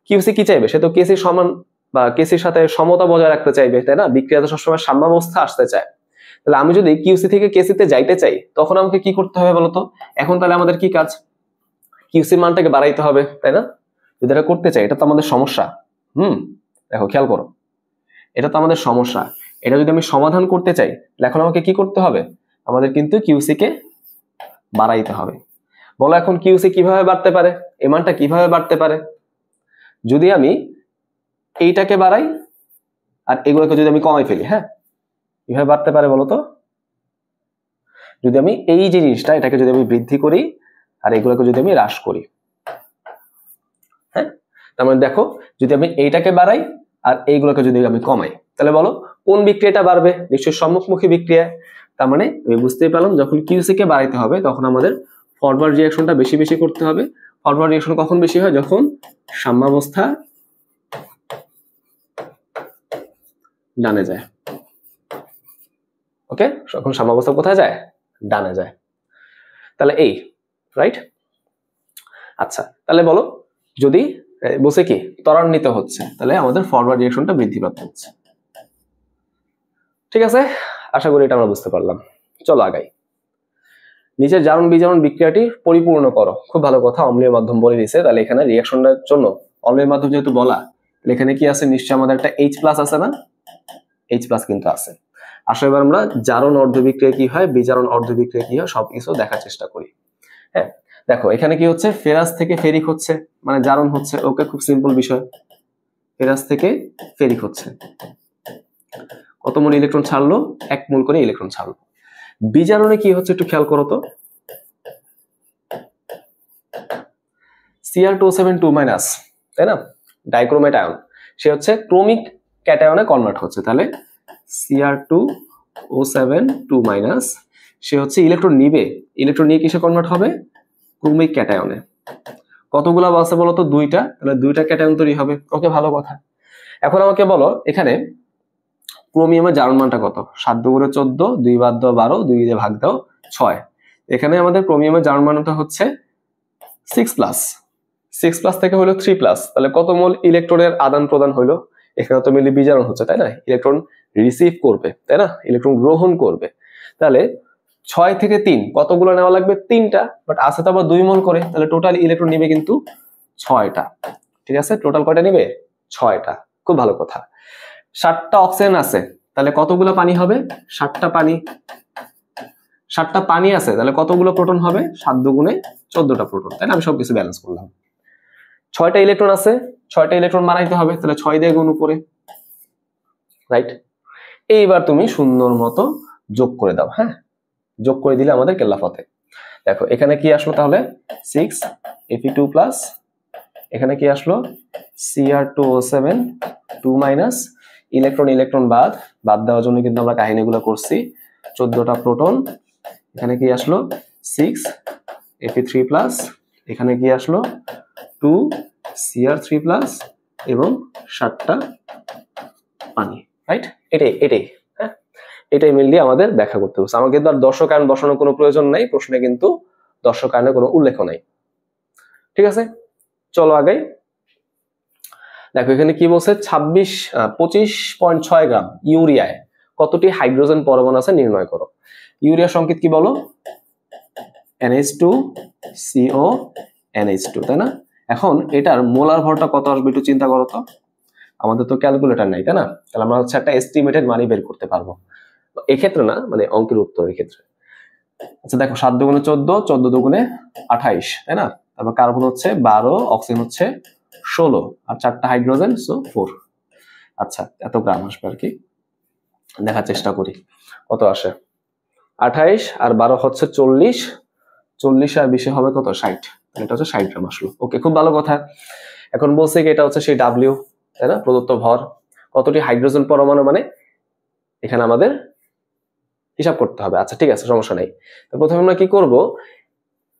কিউসি কি চাইবে, সে তো কেসির সমান বা কেসির সাথে সমতা বজায় রাখতে চাইবে, তাই না? বিক্রিয়াতে সবসময় সাম্যাবস্থা আসতে চায়। তাহলে আমি যদি কিউসি থেকে কেসিতে যাইতে চাই তখন আমাকে কি করতে হবে বলতো? এখন তাহলে আমাদের কি কাজ, কিউসির মানটাকে বাড়াইতে হবে, তাই না? যদি এটা করতে চাই, এটা তো আমাদের সমস্যা। দেখো খেয়াল করো, এটা তো আমাদের সমস্যা। এটা যদি আমি সমাধান করতে চাই তাহলে এখন আমাকে কি করতে হবে, আমাদের কিন্তু কিউসি কে বাড়াইতে হবে। বলো এখন কিউসি কিভাবে বাড়তে পারে, এই মানটা কিভাবে বাড়তে পারে? যদি আমি এইটাকে বাড়াই আর এগুলোকে যদি আমি কমাই ফেলি, হ্যাঁ, কিভাবে বাড়তে পারে বলতো? যদি আমি এই যে জিনিসটা, এটাকে যদি আমি বৃদ্ধি করি আর এগুলোকে যদি আমি হ্রাস করি, হ্যাঁ, তার মানে দেখো যদি আমি এইটাকে বাড়াই আর এইগুলোকে যদি আমি কমাই তাহলে বলো কোন বিক্রিয়াটা বাড়বে? নিশ্চয়ই সম্মুখমুখী বিক্রিয়া। তার মানে আমি বুঝতেই পারলাম যখন কিউসি কে বাড়াইতে হবে তখন আমাদের ফরওয়ার্ড রিঅ্যাকশনটা বেশি বেশি করতে হবে। ফরওয়ার্ড রিঅ্যাকশন কখন বেশি হয়? যখন সাম্যাবস্থা ডানে যায়। ওকে, যখন সাম্যাবস্থা কোথায় যায়? ডানে যায়। তাহলে এই, রাইট? আচ্ছা, তাহলে বলো যদি বসে কি ত্বরান্বিত হচ্ছে তাহলে আমাদের ফরওয়ার্ড রিঅ্যাকশনটা বৃদ্ধি প্রাপ্ত হচ্ছে। ঠিক আছে, আশা করি এটা আমরা বুঝতে পারলাম। চলো আগাই। নিচের জারণ বিজারণ বিক্রিয়াটি পরিপূর্ণ করো। খুব ভালো কথা, অম্লীয় মাধ্যম বলে দিছে, তাহলে এখানে রিঅ্যাকশনটার জন্য অম্লীয় মাধ্যম যেহেতু বলা, তাহলে এখানে কি আছে, নিশ্চয়ই আমাদের একটা H+ আছে না? H+ কিন্তু আছে। আসলে এবার আমরা জারণ অর্ধ বিক্রিয়া কি হয়, বিজারণ অর্ধ বিক্রিয়া কি হয় সবকিছু দেখার চেষ্টা করি। হ্যাঁ, দেখো এখানে কি হচ্ছে, ফেরাস থেকে ফেরিক হচ্ছে, মানে জারণ হচ্ছে। ওকে, খুব সিম্পল বিষয়, ফেরাস থেকে ফেরিক হচ্ছে। কত মোল ইলেকট্রন ছাড়লো? 1 মোল করে ইলেকট্রন ছাড়লো। বিজারণে কি হচ্ছে একটু খেয়াল করো তো, Cr272-, তাই না? ডাইক্রোমেট আয়ন, সে হচ্ছে ক্রোমিক ক্যাটায়নে কনভার্ট হচ্ছে। তাহলে Cr2O72-, সে হচ্ছে ইলেকট্রন নিবে, ইলেকট্রন নিয়ে কিসে কনভার্ট হবে? ক্রোমিক ক্যাটায়নে। কতগুলো আছে বলো তো? 2টা, তাহলে 2টা ক্যাটায়ন তৈরি হবে। ওকে, ভালো কথা। এখন আমাকে বলো এখানে ক্রোমিয়ামের জারণ মানটা কত? 7 × 14, 2 বাদ দাও 12, 2 দিয়ে ভাগ দাও 6। এখানে আমাদের ক্রোমিয়ামের জারণ মানটা হচ্ছে 6+। 6+ থেকে হলো 3+, তাহলে কত মোল ইলেকট্রনের আদান প্রদান হলো? এখানে তো মেনলি বিজারণ হচ্ছে, তাই না? ইলেকট্রন রিসিভ করবে, তাই না? ইলেকট্রন গ্রহণ করবে। তাহলে 6 থেকে 3 কতগুলো নেওয়া লাগবে? 3টা, বাট আছে তো আবার 2 মোল করে, তাহলে টোটাল ইলেকট্রন নিবে কিন্তু 6টা। ঠিক আছে, টোটাল কয়টা নিবে? 6টা। খুব ভালো কথা। 7টা অক্সিজেন আছে, তাহলে কতগুলো পানি হবে? 7টা পানি। 7টা পানি আছে, তাহলে কতগুলো প্রোটন হবে? 7 দুগুণে 14টা প্রোটন, তাই না? আমি সবকিছু ব্যালেন্স করলাম। 6টা ইলেকট্রন আছে, 6টা ইলেকট্রন বানাইতে হবে, তাহলে 6 দিয়ে গুণ উপরে, রাইট? এইবার তুমি সুন্দর মতো যোগ করে দাও। হ্যাঁ, যোগ করে দিলে আমাদের কেল্লাফতে। দেখো এখানে কি আসলো তাহলে? 6 Fe2+, এখানে কি আসলো? Cr2O7 2 মাইনাস, ইলেকট্রন ইলেকট্রন বাদ দেওয়ার জন্য কিন্তু আমরা কাহিনীগুলো করছি। 14টা প্রোটন, এখানে কি আসলো? 6 Fe3+, এখানে কি আসলো? 2 Cr3+, এবং 7টা পানি, রাইট? এটাই হ্যাঁ, এটাই মেনলি আমাদের ব্যাখ্যা করতে হবে। আমাকে কিন্তু আর দর্শকায়ন বসানোর কোনো প্রয়োজন নাই, প্রশ্নে কিন্তু দর্শকায়নের কোনো উল্লেখ নাই। ঠিক আছে, চলো আগে দেখো এখানে কি বলছে? 25.6 গ্রাম ইউরিয়ায় কতটি হাইড্রোজেন পরমাণু আছে নির্ণয় করো। ইউরিয়া সংকেত কি বলো? NH2CO NH2, তাই না? এখন এটার মোলার ভরটা কত আসবে একটু চিন্তা করো তো। আমাদের তো ক্যালকুলেটর নাই, তাই না? তাহলে আমরা হচ্ছে একটা এস্টিমেটেড মানি বের করতে পারবো। এক্ষেত্রে না, মানে অঙ্কের উত্তরের ক্ষেত্রে। আচ্ছা দেখো, 7 দুগুণে 14, 14 দুগুণে 28, তাই না? তারপর কার্বন হচ্ছে 12, অক্সিজেন হচ্ছে 16, আর 4টা হাইড্রোজেন, সো 4। আচ্ছা, এত গ্রাম আসবে আর কি, দেখার চেষ্টা করি কত আসে। 28 আর 12 হচ্ছে 40, 40 আর 20 হবে কত? 60, এটা হচ্ছে 60 গ্রাম আসলো। ওকে, খুব ভালো কথা। এখন বলছে কি এটা হচ্ছে সেই ডাব্লিউ, তাই না? প্রদত্ত ভর। কতটি হাইড্রোজেন পরমাণু মানে এখানে আমাদের হিসাব করতে হবে। আচ্ছা ঠিক আছে, সমস্যা নেই। তো প্রথমে আমরা কি করব?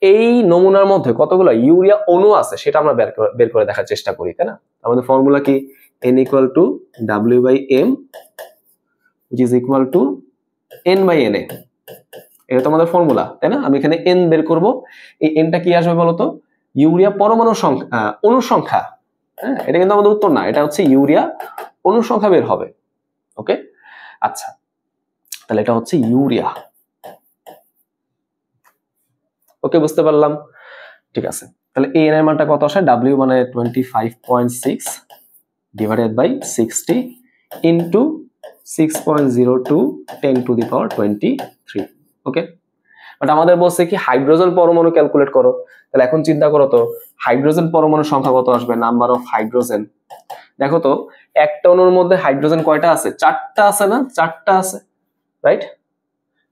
এই নমুনার মধ্যে কতগুলো ইউরিয়া অণু আছে সেটা আমরা বের করে দেখার চেষ্টা করি, তাই না? আমাদের ফর্মুলা কি? N = W/M, which is equal to N/Na। এটা তো আমাদের ফর্মুলা, তাই না? আমি এখানে N বের করব। এই Nটা কি আসবে বলতো? ইউরিয়া পরমাণুর সংখ্যা, অণুর সংখ্যা। হ্যাঁ, এটা কিন্তু আমাদের উত্তর না, এটা হচ্ছে ইউরিয়া অণুর সংখ্যা বের হবে। ওকে, আচ্ছা তাহলে এটা হচ্ছে ইউরিয়া। ওকে, বুঝতে পারলাম। ঠিক আছে, তাহলে এই এর মানটা কত আসে? W মানে 25.6 divided by 60 into 6.02 10⁻23। Okay, but আমাদের বলছে কি হাইড্রোজেন পরমাণু ক্যালকুলেট করো। তাহলে এখন চিন্তা করো তো, হাইড্রোজেন পরমাণুর সংখ্যা কত আসবে? Number of hydrogen. দেখো তো, একটা অণুর মধ্যে হাইড্রোজেন কয়টা আছে? 4টা আছে না? 4টা আছে, রাইট?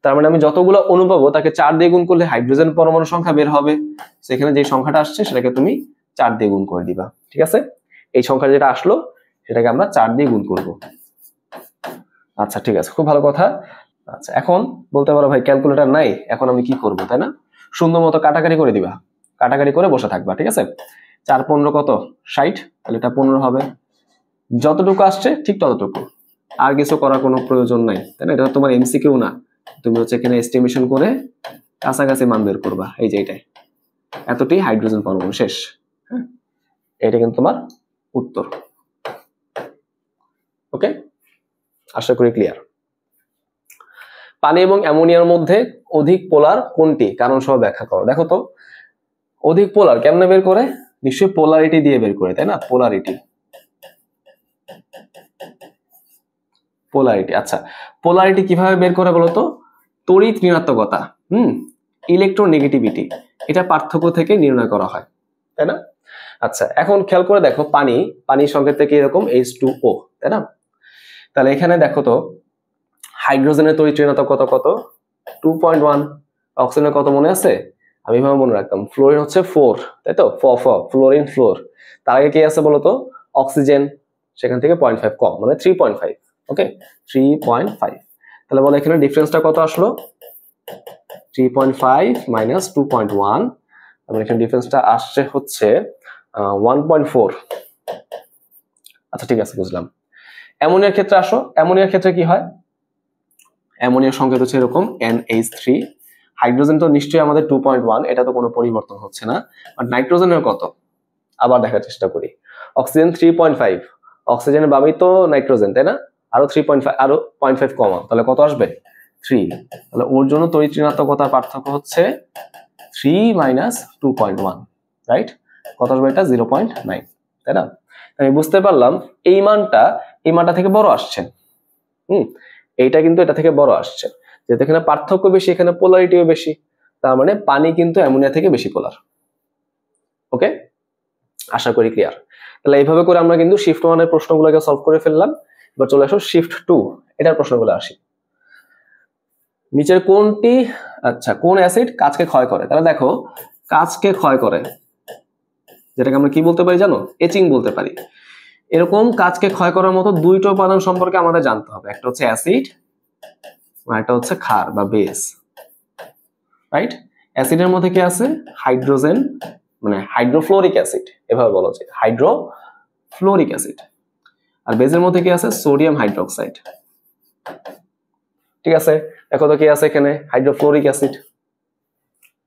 তার মানে আমি যতগুলো অণু পাবো তাকে 4 দিয়ে গুণ করলে হাইড্রোজেন পরমাণু সংখ্যা বের হবে। সেখানে যে সংখ্যাটা আসছে সেটাকে তুমি 4 দিয়ে গুণ করে দিবা। ঠিক আছে, এই সংখ্যা যেটা আসলো সেটাকে আমরা 4 দিয়ে গুণ করব। আচ্ছা ঠিক আছে, খুব ভালো কথা। আচ্ছা, এখন বলতে পারো ভাই ক্যালকুলেটর নাই, এখন আমি কি করব, তাই না? সুন্দর মতো কাটাকাটি করে দিবা, কাটাকাটি করে বসে থাকবা। ঠিক আছে, 4 15 কত? 60, তাহলে এটা 15 হবে। যতটুকু আসছে ঠিক ততটুকু, আর কিছু করার কোনো প্রয়োজন নাই, তাই না? এটা তোমার এমসিকিউ না, তুমি হচ্ছে এখানে এস্টিমেশন করে কাছাকাছি মান বের করবা। এই যে এটাই, এতটি হাইড্রোজেন পরমাণু, শেষ। হ্যাঁ, এটা কিন্তু তোমার উত্তর। ওকে, আশা করি ক্লিয়ার। পানি এবং অ্যামোনিয়ার মধ্যে অধিক পোলার কোনটি? কারণ সহ ব্যাখ্যা করো। দেখো তো, অধিক পোলার কেমনে বের করে? নিশ্চয়ই পোলারিটি দিয়ে বের করে, তাই না? Polarity, polarity. আচ্ছা, পোলারিটি কিভাবে বের করে বলতো? তড়িৎ ঋণাত্মকতা, ইলেকট্রোনেগেটিভিটি, এটা পার্থক্য থেকে নির্ণয় করা হয়, তাই না? আচ্ছা, এখন খেয়াল করে দেখো, পানির সংকেত থেকে এরকম H2O, তাই না? তাহলে এখানে দেখো তো, হাইড্রোজেনের তড়িৎ ঋণাত্মকতা কত? 2.1। অক্সিজেনের কত মনে আছে? আমি এভাবে মনে রাখতাম, ফ্লোরিন হচ্ছে 4, তাই তো? Fluorine, floor. তার আগে কি আছে বলতো? অক্সিজেন, সেখান থেকে 0.5 কম, মানে 3.5। ওকে, 3.5। তাহলে বলো এখানে ডিফারেন্সটা কত আসলো? 3.5 মাইনাস 2.1, তাহলে এখানে ডিফারেন্সটা আসছে হচ্ছে 1.4। আচ্ছা ঠিক আছে, বুঝলাম। অ্যামোনিয়ার ক্ষেত্রে আসো, অ্যামোনিয়ার ক্ষেত্রে কি হয়? অ্যামোনিয়ার সংকেত হচ্ছে এরকম NH3। হাইড্রোজেন তো নিশ্চয়ই আমাদের 2.1, এটা তো কোনো পরিবর্তন হচ্ছে না। আর নাইট্রোজেনের কত? আবার দেখার চেষ্টা করি। অক্সিজেন 3.5, অক্সিজেনের বামেই তো নাইট্রোজেন, তাই না? আরো 3.5, আরো 0.5 কমা, তাহলে কত আসবে? 3। তাহলে ওর জন্য তড়িৎ ঋণাত্মকতার পার্থক্য হচ্ছে 3 - 2.1, রাইট? কত আসবে এটা? 0.9, তাই না? আমি বুঝতে পারলাম এই মানটা থেকে বড় আসছে। এইটা কিন্তু এটা থেকে বড় আসছে, যেহেতু এখানে পার্থক্য বেশি, এখানে পোলারিটিও বেশি, তার মানে পানি কিন্তু অ্যামোনিয়া থেকে বেশি পোলার। ওকে, আশা করি ক্লিয়ার। তাহলে এইভাবে করে আমরা কিন্তু শিফট 1 এর প্রশ্নগুলোকে সলভ করে ফেললাম। এবার চলে আসো শিফট 2, এটার প্রশ্নগুলো আসি। নিচের কোনটি, আচ্ছা, কোন অ্যাসিড কাঁচকে ক্ষয় করে? তাহলে দেখো, কাঁচকে ক্ষয় করে, যেটাকে আমরা কি বলতে পারি জানো? এচিং বলতে পারি। এরকম কাঁচকে ক্ষয় করার মতো দুইটা উপাদান সম্পর্কে আমাদের জানতে হবে, একটা হচ্ছে অ্যাসিড আর একটা হচ্ছে ক্ষার বা বেস, রাইট? অ্যাসিডের মধ্যে কি আছে? হাইড্রোজেন, মানে হাইড্রোফ্লোরিক অ্যাসিড, এভাবে বলা যায়, হাইড্রোফ্লোরিক অ্যাসিড। আর বেসের মধ্যে কি আছে? Sodium hydroxide. ঠিক আছে, দেখো তো কি আছে এখানে? Hydrofluoric acid.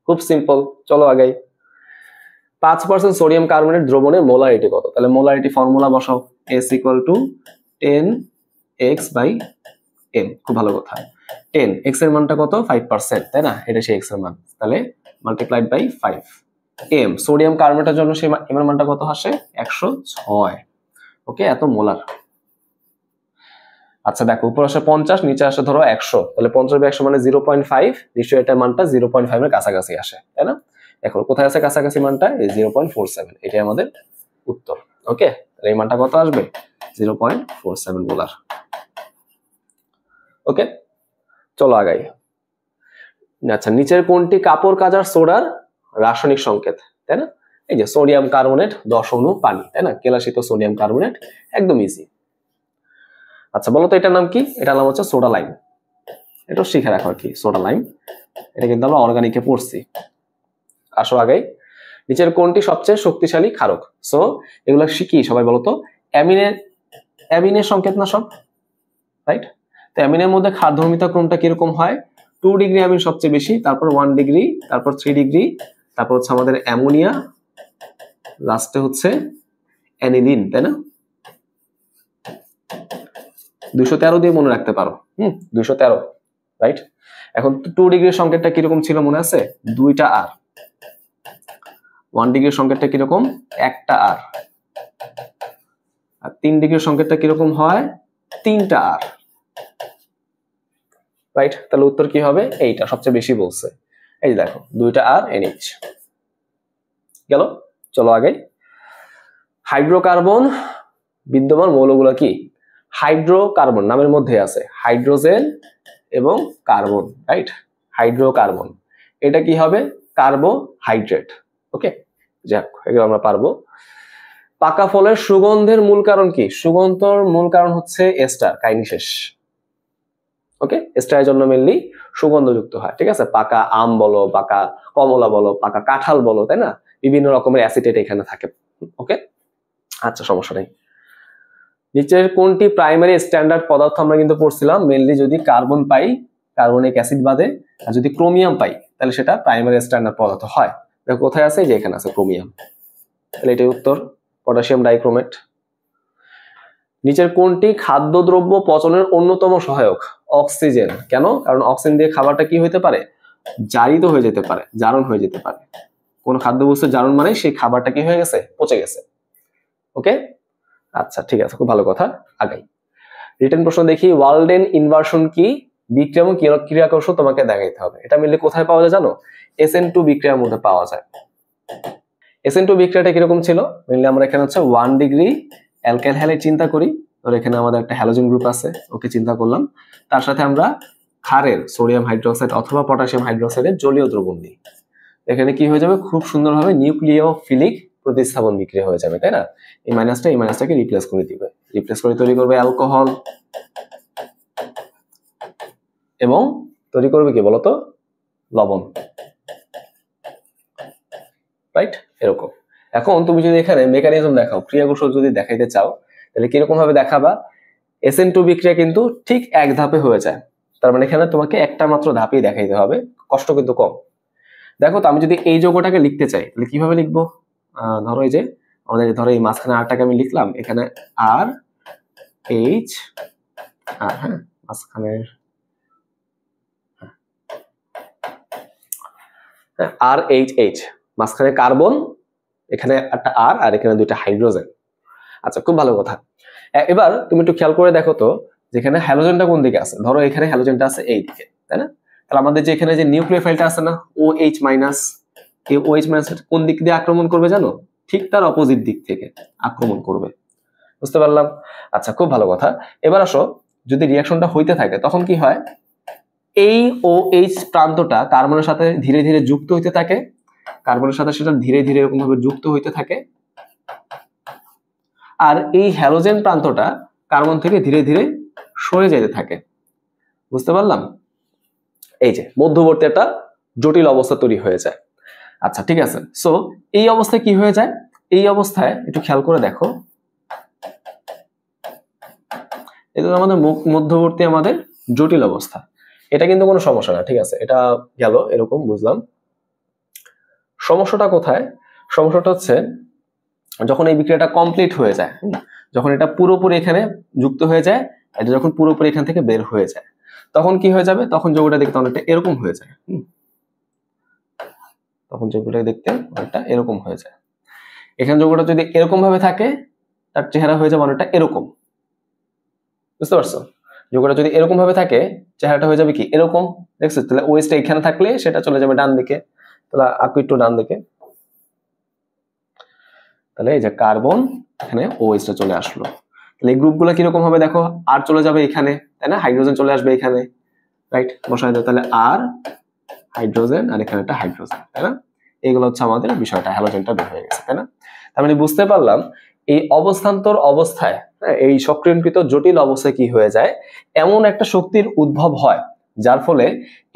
খুব সিম্পল, চলো আগাই। 5% সোডিয়াম কার্বনেট দ্রবণের মোলারিটি কত? তাহলে মোলারিটি ফর্মুলা বসাও, S = 10x/m। খুব ভালো কথা। 10, x এর মানটা কত? 5%, তাই না? এটা সেই x এর মান, তাহলে মাল্টিপ্লাইড বাই 5 m। সোডিয়াম কার্বনেটের জন্য সেই m এর মানটা কত আসে? 106। ওকে, এত মোলার। আচ্ছা দেখো, উপর আসে 50, নিচে আসে ধরো 100, তাহলে 50/100 মানে 0.5, নিশ্চয়ই এটার মানটা 0.5 এর কাছাকাছি আসে, তাই না? এখন কোথায় আছে কাছাকাছি মানটা? এই 0.47, এটাই আমাদের উত্তর। ওকে, তাহলে এই মানটা কত আসবে? 0.47 মোলার। ওকে, চলো আগাই। আচ্ছা, নিচের কোনটি কাপড় কাচার সোডার রাসায়নিক সংকেত? তাই না? এই যে সোডিয়াম কার্বনেট 10 অণু পানি, তাই না? কেলাসিত সোডিয়াম কার্বনেট, একদম ইজি। আচ্ছা বলো তো এটার নাম কি? এটার নাম হচ্ছে সোডা লাইম। এটা শিখে রাখো আর কি, সোডা লাইম, এটা কিন্তু আমরা অর্গানিকে পড়ছি। আসো আগে, নিচের কোনটি সবচেয়ে শক্তিশালী ক্ষারক? সো এগুলো শিখি সবাই, বলো তো। অ্যামিনের সংকেত না সব, রাইট? তো অ্যামিনের মধ্যে ক্ষারধর্মিতা ক্রমটা কিরকম হয়? 2 ডিগ্রি অ্যামিন সবচেয়ে বেশি, তারপর 1 ডিগ্রি, তারপর 3 ডিগ্রি, তারপর হচ্ছে আমাদের অ্যামোনিয়া, লাস্টে হচ্ছে অ্যানিলিন, তাই না? 213 দিয়ে মনে রাখতে পারো। 213, রাইট? এখন 2 ডিগ্রির সংকেতটা কিরকম ছিল মনে আছে? 2টা আর। 1 ডিগ্রির সংকেতটা কিরকম? 1টা আর। আর 3 ডিগ্রির সংকেতটা কিরকম হয়? 3টা আর, রাইট? তাহলে উত্তর কি হবে? এইটা সবচেয়ে বেশি বলছে। এই যে দেখো, 2টা আর NH গেল। চলো আগে, হাইড্রোকার্বন বিদ্যমান মৌলগুলো কি? হাইড্রোকার্বন নামের মধ্যে আছে হাইড্রোজেন এবং কার্বন, রাইট? হাইড্রোকার্বন, এটা কি হবে? কার্বোহাইড্রেট। ওকে, যাক, এগুলো আমরা পারবো। পাকা ফলের সুগন্ধের মূল কারণ কি? সুগন্ধের মূল কারণ হচ্ছে এস্টার, কাইনেসিস। ওকে, এস্টারের জন্য মেইনলি সুগন্ধযুক্ত হয়, ঠিক আছে? পাকা আম বলো, পাকা কমলা বলো, পাকা কাঁঠাল বলো, তাই না? বিভিন্ন রকমের অ্যাসিটেট এখানে থাকে। ওকে, আচ্ছা, সমস্যা নেই। নিচের কোনটি প্রাইমারি স্ট্যান্ডার্ড পদার্থ? আমরা কিন্তু পড়ছিলাম মেইনলি যদি কার্বন পাই, কার্বনিক অ্যাসিড বাদে, আর যদি ক্রোমিয়াম পাই তাহলে সেটা প্রাইমারি স্ট্যান্ডার্ড পদার্থ হয়। দেখো কোথায় আছে? যে এখানে আছে ক্রোমিয়াম, তাহলে এটাই উত্তর, পটাশিয়াম ডাইক্রোমেট। নিচের কোনটি খাদ্যদ্রব্য পচনের অন্যতম সহায়ক? অক্সিজেন। কেন? কারণ অক্সিজেন দিয়ে খাবারটা কি হইতে পারে? জারিত হয়ে যেতে পারে, জারণ হয়ে যেতে পারে। কোন খাদ্যবস্তু জারণ মানে সেই খাবারটা কি হয়ে গেছে? পচে গেছে। ওকে, আচ্ছা ঠিক আছে, খুব ভালো কথা। আগাই, রিটেন প্রশ্ন দেখি। ওয়ালডেন ইনভার্সন কি? বিক্রিয়া এবং ক্রিয়া কৌশল তোমাকে দেখাইতে হবে। এটা মিললে কোথায় পাওয়া যায় জানো? SN2 বিক্রিয়ার মধ্যে পাওয়া যায়। SN2 বিক্রিয়াটা কিরকম ছিল? মেইনলি আমরা এখানে হচ্ছে 1 ডিগ্রি অ্যালকাইল হ্যালাইড চিন্তা করি, ধর এখানে আমাদের একটা হ্যালোজেন গ্রুপ আছে, ওকে চিন্তা করলাম, তার সাথে আমরা ক্ষারের সোডিয়াম হাইড্রোক্সাইড অথবা পটাশিয়াম হাইড্রোক্সাইডের জলীয় দ্রবণ দিই। এখানে কি হয়ে যাবে? খুব সুন্দরভাবে নিউক্লিওফিলিক প্রতিস্থাপন বিক্রিয়া হয়ে যাবে, তাই না? এই মাইনাসটাকে রিপ্লেস করে দিবে, রিপ্লেস করে তৈরি করবে অ্যালকোহল, এবং তৈরি করবে কি বলতো? লবণ, রাইট? এরকম। এখন তুমি যদি এখানে মেকানিজম দেখাও, ক্রিয়া কৌশল যদি দেখাইতে চাও, তাহলে কিরকম ভাবে দেখাবা? SN2 বিক্রিয়া কিন্তু ঠিক এক ধাপে হয়ে যায়, তার মানে এখানে তোমাকে একটা মাত্র ধাপেই দেখাইতে হবে, কষ্ট কিন্তু কম। দেখো তো, আমি যদি এই যৌগটাকে লিখতে চাই তাহলে কিভাবে লিখবো? ধরো এই যে আমাদের ধরো এই মাঝখানে আরটাকে আমি লিখলাম, এখানে আর এইচ আর, হ্যাঁ মাঝখানে আর এইচ এইচ, মাঝখানে কার্বন, এখানে একটা আর, আর এখানে দুইটা হাইড্রোজেন। আচ্ছা, খুব ভালো কথা। এবার তুমি একটু খেয়াল করে দেখো তো, যেখানে হ্যালোজেনটা কোন দিকে আছে। ধরো এখানে হ্যালোজেনটা আছে এই দিকে, তাই না? তাহলে আমাদের যে এখানে যে নিউক্লিওফাইলটা আছে না, OH মাইনাস, এই OH মাইনাস কোন দিক দিয়ে আক্রমণ করবে জানো? ঠিক তার অপোজিট দিক থেকে আক্রমণ করবে। বুঝতে পারলাম? আচ্ছা, খুব ভালো কথা। এবার আসো, যদি রিয়াকশনটা হইতে থাকে তখন কি হয়, এই OH প্রান্তটা কার্বনের সাথে ধীরে ধীরে যুক্ত হইতে থাকে, কার্বনের সাথে সেটা ধীরে ধীরে এরকম ভাবে যুক্ত হইতে থাকে, আর এই হ্যালোজেন প্রান্তটা কার্বন থেকে ধীরে ধীরে সরে যেতে থাকে। বুঝতে পারলাম? এই যে মধ্যবর্তী একটা জটিল অবস্থা তৈরি হয়ে যায়। আচ্ছা, ঠিক আছে। সো এই অবস্থায় কি হয়ে যায়? এই অবস্থায় একটু খেয়াল করে দেখো, এটা আমাদের মধ্যবর্তী আমাদের জটিল অবস্থা। এটা কিন্তু কোনো সমস্যা না, ঠিক আছে? এটা গেল এরকম, বুঝলাম। সমস্যাটা কোথায়? সমস্যাটা হচ্ছে যখন এই বিক্রিয়াটা কমপ্লিট হয়ে যায়, যখন এটা পুরোপুরি এখানে যুক্ত হয়ে যায়, এটা যখন পুরোপুরি এখান থেকে বের হয়ে যায়, তখন কি হয়ে যাবে? তখন যৌগটা দেখতে অনেকটা এরকম হয়ে যায়। তখন যৌগটা দেখতে অনেকটা এরকম হয়ে যায়। এখানে যৌগটা যদি এরকম ভাবে থাকে, তার চেহারা হয়ে যাবে অনেকটা এরকম। বুঝতে পারছো? যৌগটা যদি এরকম ভাবে থাকে, চেহারাটা হয়ে যাবে কি এরকম। দেখছো? তাহলে ওএইচটা এখানে থাকলে সেটা চলে যাবে ডান দিকে। তাহলে আকু একটু ডান দিকে, তাহলে এই যে কার্বন, এখানে OH টা চলে আসলো। তাহলে এই গ্রুপগুলো কিরকম হবে দেখো, আর চলে যাবে এখানে, তাই না? হাইড্রোজেন চলে আসবে এখানে, রাইট? বসাই দাও তাহলে আর হাইড্রোজেন, আর এখানে একটা হাইড্রোজেন, তাই না? এইগুলো হচ্ছে আমাদের বিষয়টা, হ্যালোজেনটা বের হয়ে গেছে, তাই না? তার মানে বুঝতে পারলাম এই অবস্থান্তর অবস্থায়, এই সক্রিয়কৃত জটিল অবস্থায় কি হয়ে যায়, এমন একটা শক্তির উদ্ভব হয় যার ফলে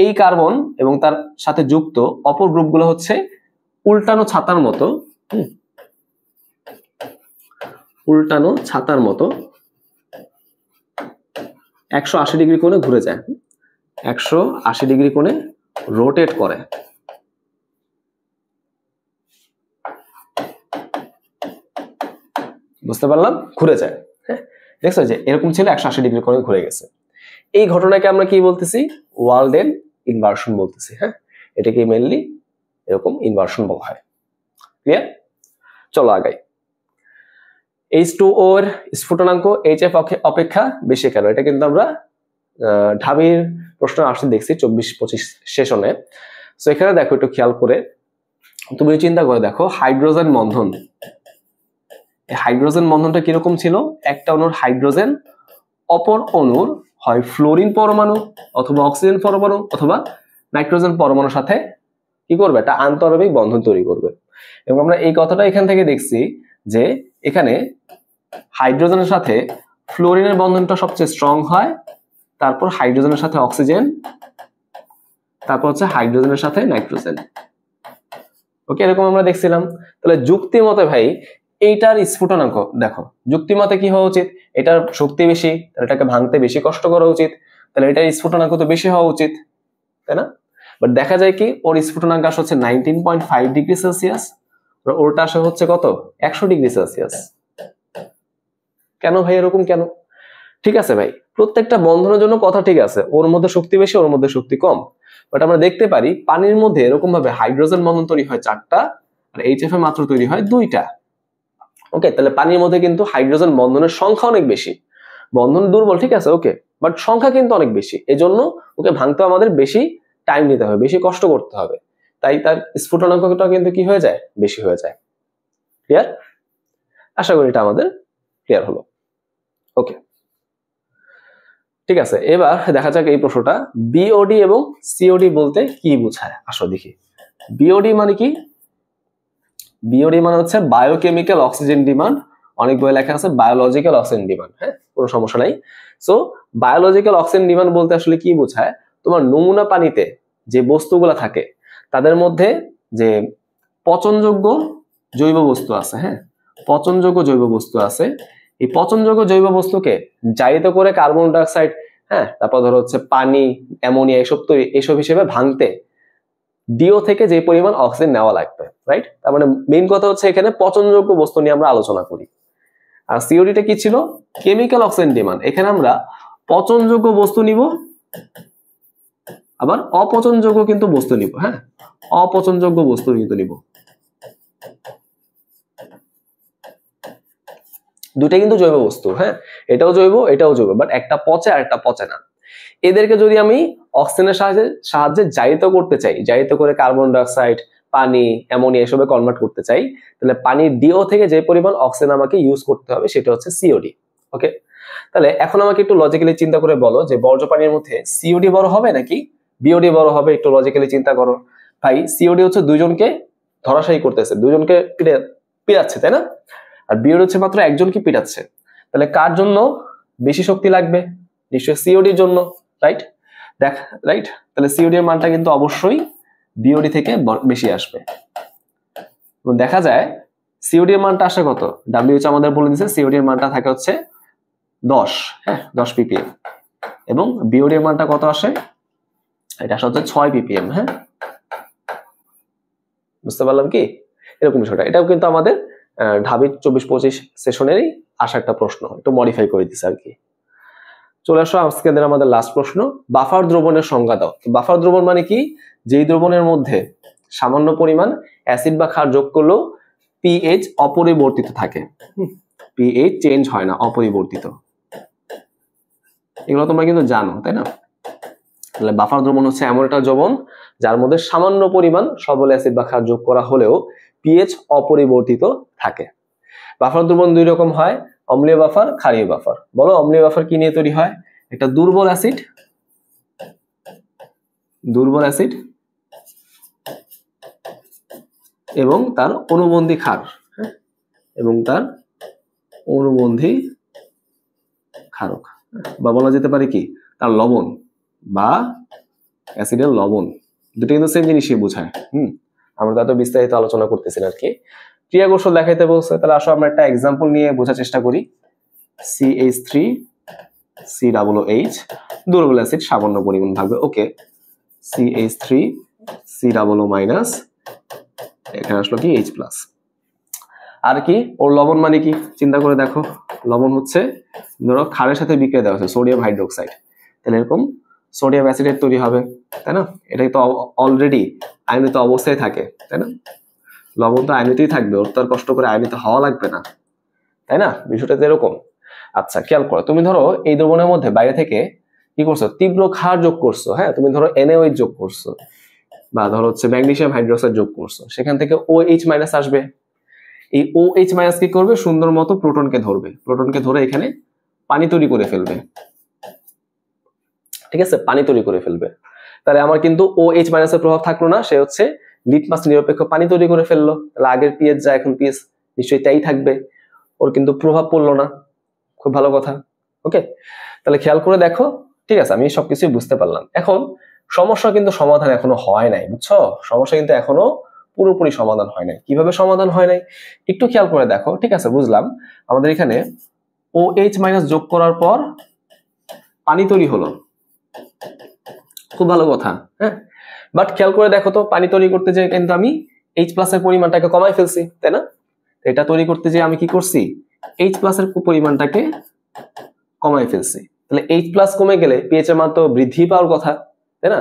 এই কার্বন এবং তার সাথে যুক্ত অপর গ্রুপগুলো হচ্ছে উল্টানো ছাতার মতো, উল্টানো ছাতার মতো 180 ডিগ্রি কোণে ঘুরে যায়, 180 ডিগ্রি কোণে রোটেট করে। বুঝতে পারলাম? ঘুরে যায়। হ্যাঁ, দেখছো যে এরকম ছিল, 180 ডিগ্রি কোণে ঘুরে গেছে। এই ঘটনাকে আমরা কি বলতেছি? ওয়ালডেন ইনভার্সন বলতেছি। হ্যাঁ, এটাকে মেইনলি এরকম ইনভার্সন বলা হয়। ক্লিয়ার? চলো আগাই। H2O এর স্ফুটনাঙ্ক HF অপেক্ষা বেশি কেন? এটা কিন্তু আমরা ঢাবির প্রশ্ন আসতে দেখছি 24-25 সেশনে। সো এখানে দেখো, একটু খেয়াল করে তুমি চিন্তা করে দেখো, হাইড্রোজেন বন্ধন, এই হাইড্রোজেন বন্ধনটা কিরকম ছিল? একটা অণুর হাইড্রোজেন অপর অণুর হয় ফ্লোরিন পরমাণু অথবা অক্সিজেন পরমাণু অথবা নাইট্রোজেন পরমাণুর সাথে কি করবে? একটা আন্তঃআণবিক বন্ধন তৈরি করবে। এবং আমরা এই কথাটা এখান থেকে দেখছি যে এখানে হাইড্রোজেনের সাথে ফ্লোরিনের বন্ধনটা সবচেয়ে স্ট্রং হয়, তারপর হাইড্রোজেনের সাথে অক্সিজেন, তারপর হচ্ছে হাইড্রোজেনের সাথে নাইট্রোজেন। ওকে, এরকম আমরা দেখছিলাম। তাহলে যুক্তি মতে ভাই এইটার স্ফুটনাঙ্ক দেখো, যুক্তি মতে কি হওয়া উচিত? এটার শক্তি বেশি, তাহলে এটাকে ভাঙতে বেশি কষ্ট করা উচিত, তাহলে এটার স্ফুটনাঙ্ক তো বেশি হওয়া উচিত, তাই না? বাট দেখা যায় কি, ওর স্ফুটনাঙ্ক আসে হচ্ছে 19.5 ডিগ্রি সেলসিয়াস, ওরটা আসে হচ্ছে কত? 100 ডিগ্রি সেলসিয়াস। কেন ভাই এরকম কেন? ঠিক আছে ভাই, প্রত্যেকটা বন্ধনের জন্য কথা ঠিক আছে, ওর মধ্যে শক্তি বেশি, ওর মধ্যে শক্তি কম। বাট আমরা দেখতে পারি পানির মধ্যে এরকম ভাবে হাইড্রোজেন বন্ধন তৈরি হয় 4টা, আর HF এ মাত্র তৈরি হয় 2টা। ওকে, তাহলে পানির মধ্যে কিন্তু হাইড্রোজেন বন্ধনের সংখ্যা অনেক বেশি। বন্ধন দুর্বল, ঠিক আছে, ওকে, বাট সংখ্যা কিন্তু অনেক বেশি। এজন্য ওকে ভাঙতে আমাদের বেশি টাইম নিতে হবে, বেশি কষ্ট করতে হবে, তাই তার স্ফুটনাঙ্কটা কিন্তু কি হয়ে যায়? বেশি হয়ে যায়। ক্লিয়ার? আশা করি এটা আমাদের ক্লিয়ার হলো। ওকে, ঠিক আছে। এবার দেখা যাক এই প্রশ্নটা, বিওডি এবং সিওডি বলতে কি বোঝায়? আসো দেখি। বিওডি মানে কি? বিওডি মানে হচ্ছে বায়োকেমিক্যাল অক্সিজেন ডিমান্ড, অনেক বই লেখা আছে বায়োলজিক্যাল অক্সিজেন ডিমান্ড। হ্যাঁ, কোনো সমস্যা নাই। সো বায়োলজিক্যাল অক্সিজেন ডিমান্ড বলতে আসলে কি বোঝায়? তোমার নমুনা পানিতে যে বস্তুগুলো থাকে তাদের মধ্যে যে পচনযোগ্য জৈব বস্তু আছে, হ্যাঁ, পচনযোগ্য জৈব বস্তু আছে, এই পচনযোগ্য জৈব বস্তুকে জারিত করে কার্বন ডাইঅক্সাইড, হ্যাঁ, তারপর ধরো হচ্ছে পানি, অ্যামোনিয়া, এসব হিসেবে ভাঙতে ডিও থেকে যে পরিমাণ অক্সিজেন নেওয়া লাগবে, রাইট? তার মানে মেইন কথা হচ্ছে এখানে পচনযোগ্য বস্তু নিয়ে আমরা আলোচনা করি। আর সিওডিটা কি ছিল? Chemical oxygen demand. এখানে আমরা পচনযোগ্য বস্তু নিব, আবার অপচনযোগ্য কিন্তু বস্তু নিব। হ্যাঁ, অপচনযোগ্য বস্তু কিন্তু নিব। দুটো কিন্তু জৈব বস্তু। হ্যাঁ, এটাও জৈব, এটাও জৈব, বাট একটা পচে আর একটা পচে না। এদেরকে যদি আমি অক্সিজেনের সাহায্যে জারিত করতে চাই, জারিত করে কার্বন ডাইঅক্সাইড, পানি, অ্যামোনিয়া এসবে কনভার্ট করতে চাই, তাহলে পানির ডিও থেকে যে পরিমাণ অক্সিজেন আমাকে ইউজ করতে হবে সেটা হচ্ছে সিওডি। ওকে, তাহলে এখন আমাকে একটু লজিক্যালি চিন্তা করে বলো যে বর্জ্য পানির মধ্যে সিওডি বড় হবে নাকি বিওডি বড় হবে? একটু লজিক্যালি চিন্তা করো। ভাই সিওডি হচ্ছে দুইজনকে ধরাশায়ী করতেছে, দুইজনকে পিটাচ্ছে, তাই না? আর বিওডি হচ্ছে মাত্র একজনকে পিটাচ্ছে। তাহলে কার জন্য বেশি শক্তি লাগবে? নিশ্চয়ই সিওডির জন্য, রাইট? রাইট, তাহলে সিওডি এর মানটা কিন্তু অবশ্যই বিওডি থেকে বেশি আসবে। দেখা যায় সিওডি এর মানটা আসে কত? ডাব্লিউএইচ আমাদের বলে দিয়েছে সিওডি এর মানটা থাকে হচ্ছে 10, হ্যাঁ 10 ppm, এবং বিওডি এর মানটা কত আসে? এটা আসলে হচ্ছে 6 ppm। হ্যাঁ, বুঝতে পারলাম কি? এরকম বিষয়টা। এটাও কিন্তু আমাদের ঢাবি 24-25 সেশনেরই আসা একটা প্রশ্ন, একটু মডিফাই করে দিচ্ছে আর কি। চলে আসো আজকে আমাদের লাস্ট প্রশ্ন, বাফার দ্রবণের সংজ্ঞা দাও। বাফার দ্রবণ মানে কি? যেই দ্রবণের মধ্যে সামান্য পরিমাণ অ্যাসিড বা ক্ষার যোগ করলেও পিএইচ অপরিবর্তিত থাকে, পিএইচ চেঞ্জ হয় না, অপরিবর্তিত। এগুলো তোমরা কিন্তু জানো, তাই না? তাহলে বাফার দ্রবণ হচ্ছে এমন একটা দ্রবণ যার মধ্যে সামান্য পরিমাণ সবল অ্যাসিড বা ক্ষার যোগ করা হলেও পিএইচ অপরিবর্তিত থাকে। বাফার দ্রবণ দুই রকম হয়, অম্লীয় বাফার, ক্ষারীয় বাফার। বলো অম্লীয় বাফার কি নিয়ে তৈরি হয়? একটা দুর্বল অ্যাসিড এবং তার অনুবন্ধী ক্ষার, এবং তার অনুবন্ধী ক্ষারক, বা বলা যেতে পারে কি তার লবণ বা অ্যাসিডের লবণ। দুটো কিন্তু সেম জিনিসই বোঝায়। আমরা তো এত বিস্তারিত আলোচনা করতেছি না আর কি। ক্রিয়া কৌশল দেখাইতে বলছে, তাহলে আসো আমরা একটা এক্সাম্পল নিয়ে বোঝার চেষ্টা করি। CH3COOH, দুর্বল অ্যাসিড সামান্য পরিমাণ থাকবে। ওকে, CH3COO-, এখানে আসলো কি H+। আর কি ওর লবণ মানে কি চিন্তা করে দেখো। লবণ হচ্ছে ধরো ক্ষারের সাথে বিক্রিয়া দেওয়া হচ্ছে সোডিয়াম হাইড্রোক্সাইড, তাহলে এরকম সোডিয়াম অ্যাসিডের তৈরি হবে, তাই না? এটাই তো অলরেডি আয়নিত অবস্থায় থাকে, তাই না? লবণ তো আয়নিতই থাকবে, ওর তো আর কষ্ট করে আয়নিত হওয়া লাগবে না, তাই না? বিষয়টা তো এরকম। আচ্ছা খেয়াল করো, তুমি ধরো এই দ্রবণের মধ্যে বাইরে থেকে কি করছো? তীব্র ক্ষার যোগ করছো। হ্যাঁ, তুমি ধরো NaOH যোগ করছো, বা ধরো হচ্ছে ম্যাগনেসিয়াম হাইড্রোক্সাইড যোগ করছো, সেখান থেকে OH- আসবে। এই OH- কি করবে? সুন্দর মতো প্রোটনকে ধরবে, প্রোটনকে ধরে এখানে পানি তৈরি করে ফেলবে, ঠিক আছে? পানি তৈরি করে ফেলবে। তাহলে আমার কিন্তু OH- এর প্রভাব থাকলো না, সে হচ্ছে লিটমাস নিরপেক্ষ পানি তৈরি করে ফেললো। তাহলে আগের পিএইচ যা এখন পিএইচ নিশ্চয়ই তাই থাকবে, ওর কিন্তু প্রভাব পড়লো না। খুব ভালো কথা। ওকে, তাহলে খেয়াল করে দেখো। ঠিক আছে, আমি সবকিছুই বুঝতে পারলাম। এখন সমস্যা কিন্তু সমাধান এখনো হয় নাই, বুঝছো? সমস্যা কিন্তু এখনো পুরোপুরি সমাধান হয় নাই। কিভাবে সমাধান হয় নাই একটু খেয়াল করে দেখো। ঠিক আছে, বুঝলাম। আমাদের এখানে OH- যোগ করার পর পানি তৈরি হলো, খুব ভালো কথা। হ্যাঁ, বাট খেয়াল করে দেখো তো, পানি তৈরি করতে যে কিন্তু আমি H+ এর পরিমাণটাকে কমাই ফেলছি, তাই না? এটা তৈরি করতে যে আমি কি করছি? H+ এর পরিমাণটাকে কমাই ফেলছি। তাহলে H+ কমে গেলে পিএইচ এর মান তো বৃদ্ধি পাওয়ার কথা, তাই না?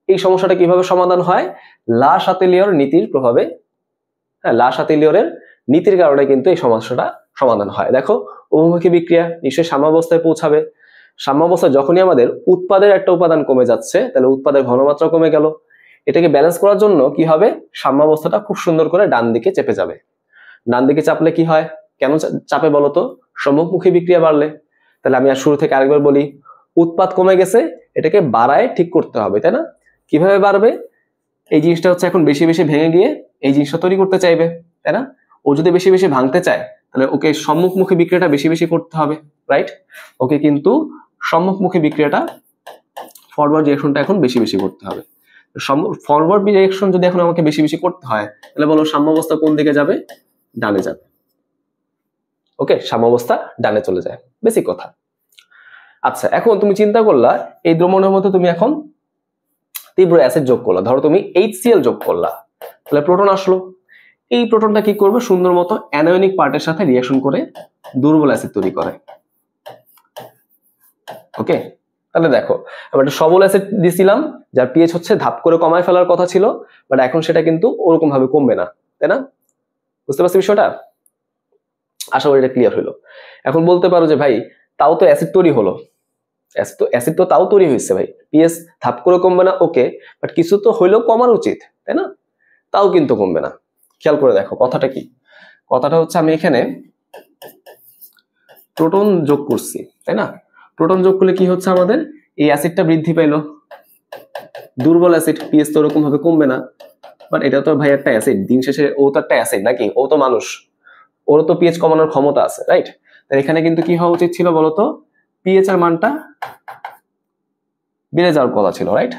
এই সমস্যাটা কিভাবে সমাধান হয়? লা শাতেলিয়র নীতির প্রভাবে, হ্যাঁ, লা শাতেলিয়রের নীতির কারণে কিন্তু এই সমস্যাটা সমাধান হয়। দেখো, উভমুখী বিক্রিয়া নিশ্চয়ই সাম্যাবস্থায় পৌঁছাবে। সাম্যাবস্থায় যখনই আমাদের উৎপাদের একটা উপাদান কমে যাচ্ছে, তাহলে উৎপাদের ঘনমাত্রা কমে গেল। এটাকে ব্যালেন্স করার জন্য কি হবে? সাম্যাবস্থাটা খুব সুন্দর করে ডান দিকে চেপে যাবে। ডান দিকে চাপলে কি হয়? কেন চাপে বলতো? সম্মুখমুখী বিক্রিয়া বাড়লে। তাহলে আমি আর শুরু থেকে আরেকবার বলি, উৎপাদ কমে গেছে, এটাকে বাড়ায় ঠিক করতে হবে, তাই না? কিভাবে বাড়বে? এই জিনিসটা হচ্ছে এখন বেশি বেশি ভেঙে গিয়ে এই জিনিসটা তৈরি করতে চাইবে, তাই না? ও যদি বেশি বেশি ভাঙতে চায়, তাহলে ওকে সম্মুখমুখী বিক্রিয়াটা বেশি বেশি করতে হবে, রাইট? ওকে কিন্তু সম্মুখমুখী বিক্রিয়াটা, ফরওয়ার্ড রিঅ্যাকশনটা এখন বেশি বেশি করতে হবে। ফরওয়ার্ড রিঅ্যাকশন যদি এখন আমাকে বেশি বেশি করতে হয়, তাহলে বলো সাম্যাবস্থা কোন দিকে যাবে? ডানে যাবে। ওকে, সাম্যাবস্থা ডানে চলে যায়, বেসিক কথা। আচ্ছা, এখন তুমি চিন্তা করলা এই দ্রবণের মধ্যে তুমি এখন তীব্র অ্যাসিড যোগ করলা, ধরো তুমি HCl যোগ করলা, তাহলে প্রোটন আসলো। এই প্রোটনটা কি করবে, সুন্দর মতো অ্যানায়নিক পার্টের সাথে রিঅ্যাকশন করে দুর্বল অ্যাসিড তৈরি করে। ওকে, তাহলে দেখো আমি একটা সবল অ্যাসিড দিছিলাম যার পিএইচ হচ্ছে ধাপ করে কমায় ফেলার কথা ছিল, বাট এখন সেটা কিন্তু ওরকম ভাবে কমবে না, তাই না? বুঝতে পারছি বিষয়টা? আশা করি এটা ক্লিয়ার হলো। এখন বলতে পারো যে ভাই তাও তো অ্যাসিড তৈরি হলো, অ্যাসিড তো তাও তৈরি হয়েছে ভাই, পিএইচ ধাপ করে কমবে না, ওকে, বাট কিছু তো হইলেও কমার উচিত, তাই না? তাও কিন্তু কমবে না। খেয়াল করে দেখো কথাটা কি, কথাটা হচ্ছে আমি এখানে প্রোটন যোগ করছি, তাই না? প্রোটন যোগ করলে কি হচ্ছে, আমাদের এই অ্যাসিডটা বৃদ্ধি পাইলো, দুর্বল অ্যাসিড, পিএইচ তো ওরকম ভাবে কমবে না, বাট এটা তো ভাই একটা অ্যাসিড, দিন শেষে ও তো একটা অ্যাসিড নাকি, ও তো মানুষ, ওর তো পিএইচ কমানোর ক্ষমতা আছে, রাইট? তাই এখানে কিন্তু কি হওয়া উচিত ছিল বলতো, পিএইচ এর মানটা বেড়ে যাওয়ার কথা ছিল, রাইট?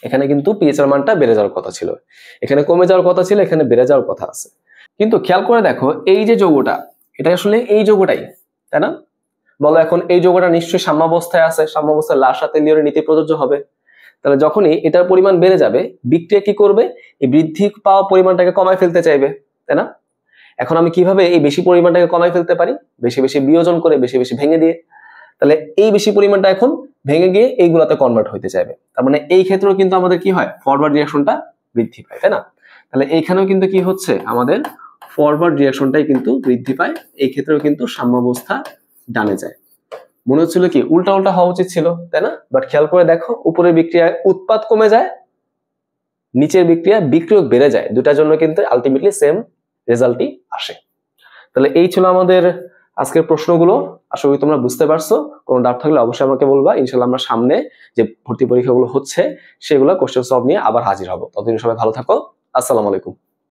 এখানে কিন্তু পিএইচ এর মানটা বেড়ে যাওয়ার কথা ছিল, এখানে কমে যাওয়ার কথা ছিল, এখানে বেড়ে যাওয়ার কথা আছে। কিন্তু খেয়াল করে দেখো এই যে যৌগটা, এটা আসলে এই যৌগটাই, তাই না? বলো এখন এই যৌগটা নিশ্চয়ই সাম্যাবস্থায় আছে, সাম্যাবস্থায় লাসা তেলীয় নীতি প্রযোজ্য হবে। তাহলে যখনই এটার পরিমাণ বেড়ে যাবে, বিক্রিয়া কি করবে, এই বৃদ্ধি পাওয়া পরিমাণটাকে কমায় ফেলতে চাইবে, তাই না? এখন আমি কিভাবে এই বেশি পরিমাণটাকে কমায় ফেলতে পারি, বেশি বেশি বিয়োজন করে, বেশি বেশি ভেঙে দিয়ে। তাহলে এই বেশি পরিমাণটা এখন ভেঙে গিয়ে এইগুলাতে কনভার্ট হইতে চাইবে, তার মানে এই ক্ষেত্রেও কিন্তু আমাদের কি হয়, ফরওয়ার্ড রিঅ্যাকশনটা বৃদ্ধি পায়, তাই না? তাহলে এইখানেও কিন্তু কি হচ্ছে, আমাদের ফরওয়ার্ড রিঅ্যাকশনটাই কিন্তু বৃদ্ধি পায়, এই ক্ষেত্রেও কিন্তু সাম্যাবস্থা ডানে যায়। মনে হচ্ছিল কি উল্টা উল্টা হওয়া উচিত ছিল, তাই না? বাট খেয়াল করে দেখো, উপরের বিক্রিয়ায় উৎপাদ কমে যায়, নিচের বিক্রিয়া বিক্রিয়ক বেড়ে যায়, দুটার জন্য কিন্তু আলটিমেটলি সেম রেজাল্টই আসে। তাহলে এই ছিল আমাদের আজকের প্রশ্নগুলো, আশা করি তোমরা বুঝতে পারছো। কোনো ডাউট থাকলে অবশ্যই আমাকে বলবা, ইনশাল্লাহ আমরা সামনে যে ভর্তি পরীক্ষাগুলো হচ্ছে সেগুলো কোশ্চেন সলভ নিয়ে আবার হাজির হব। ততদিন সবাই ভালো থাকো, আসসালামু আলাইকুম।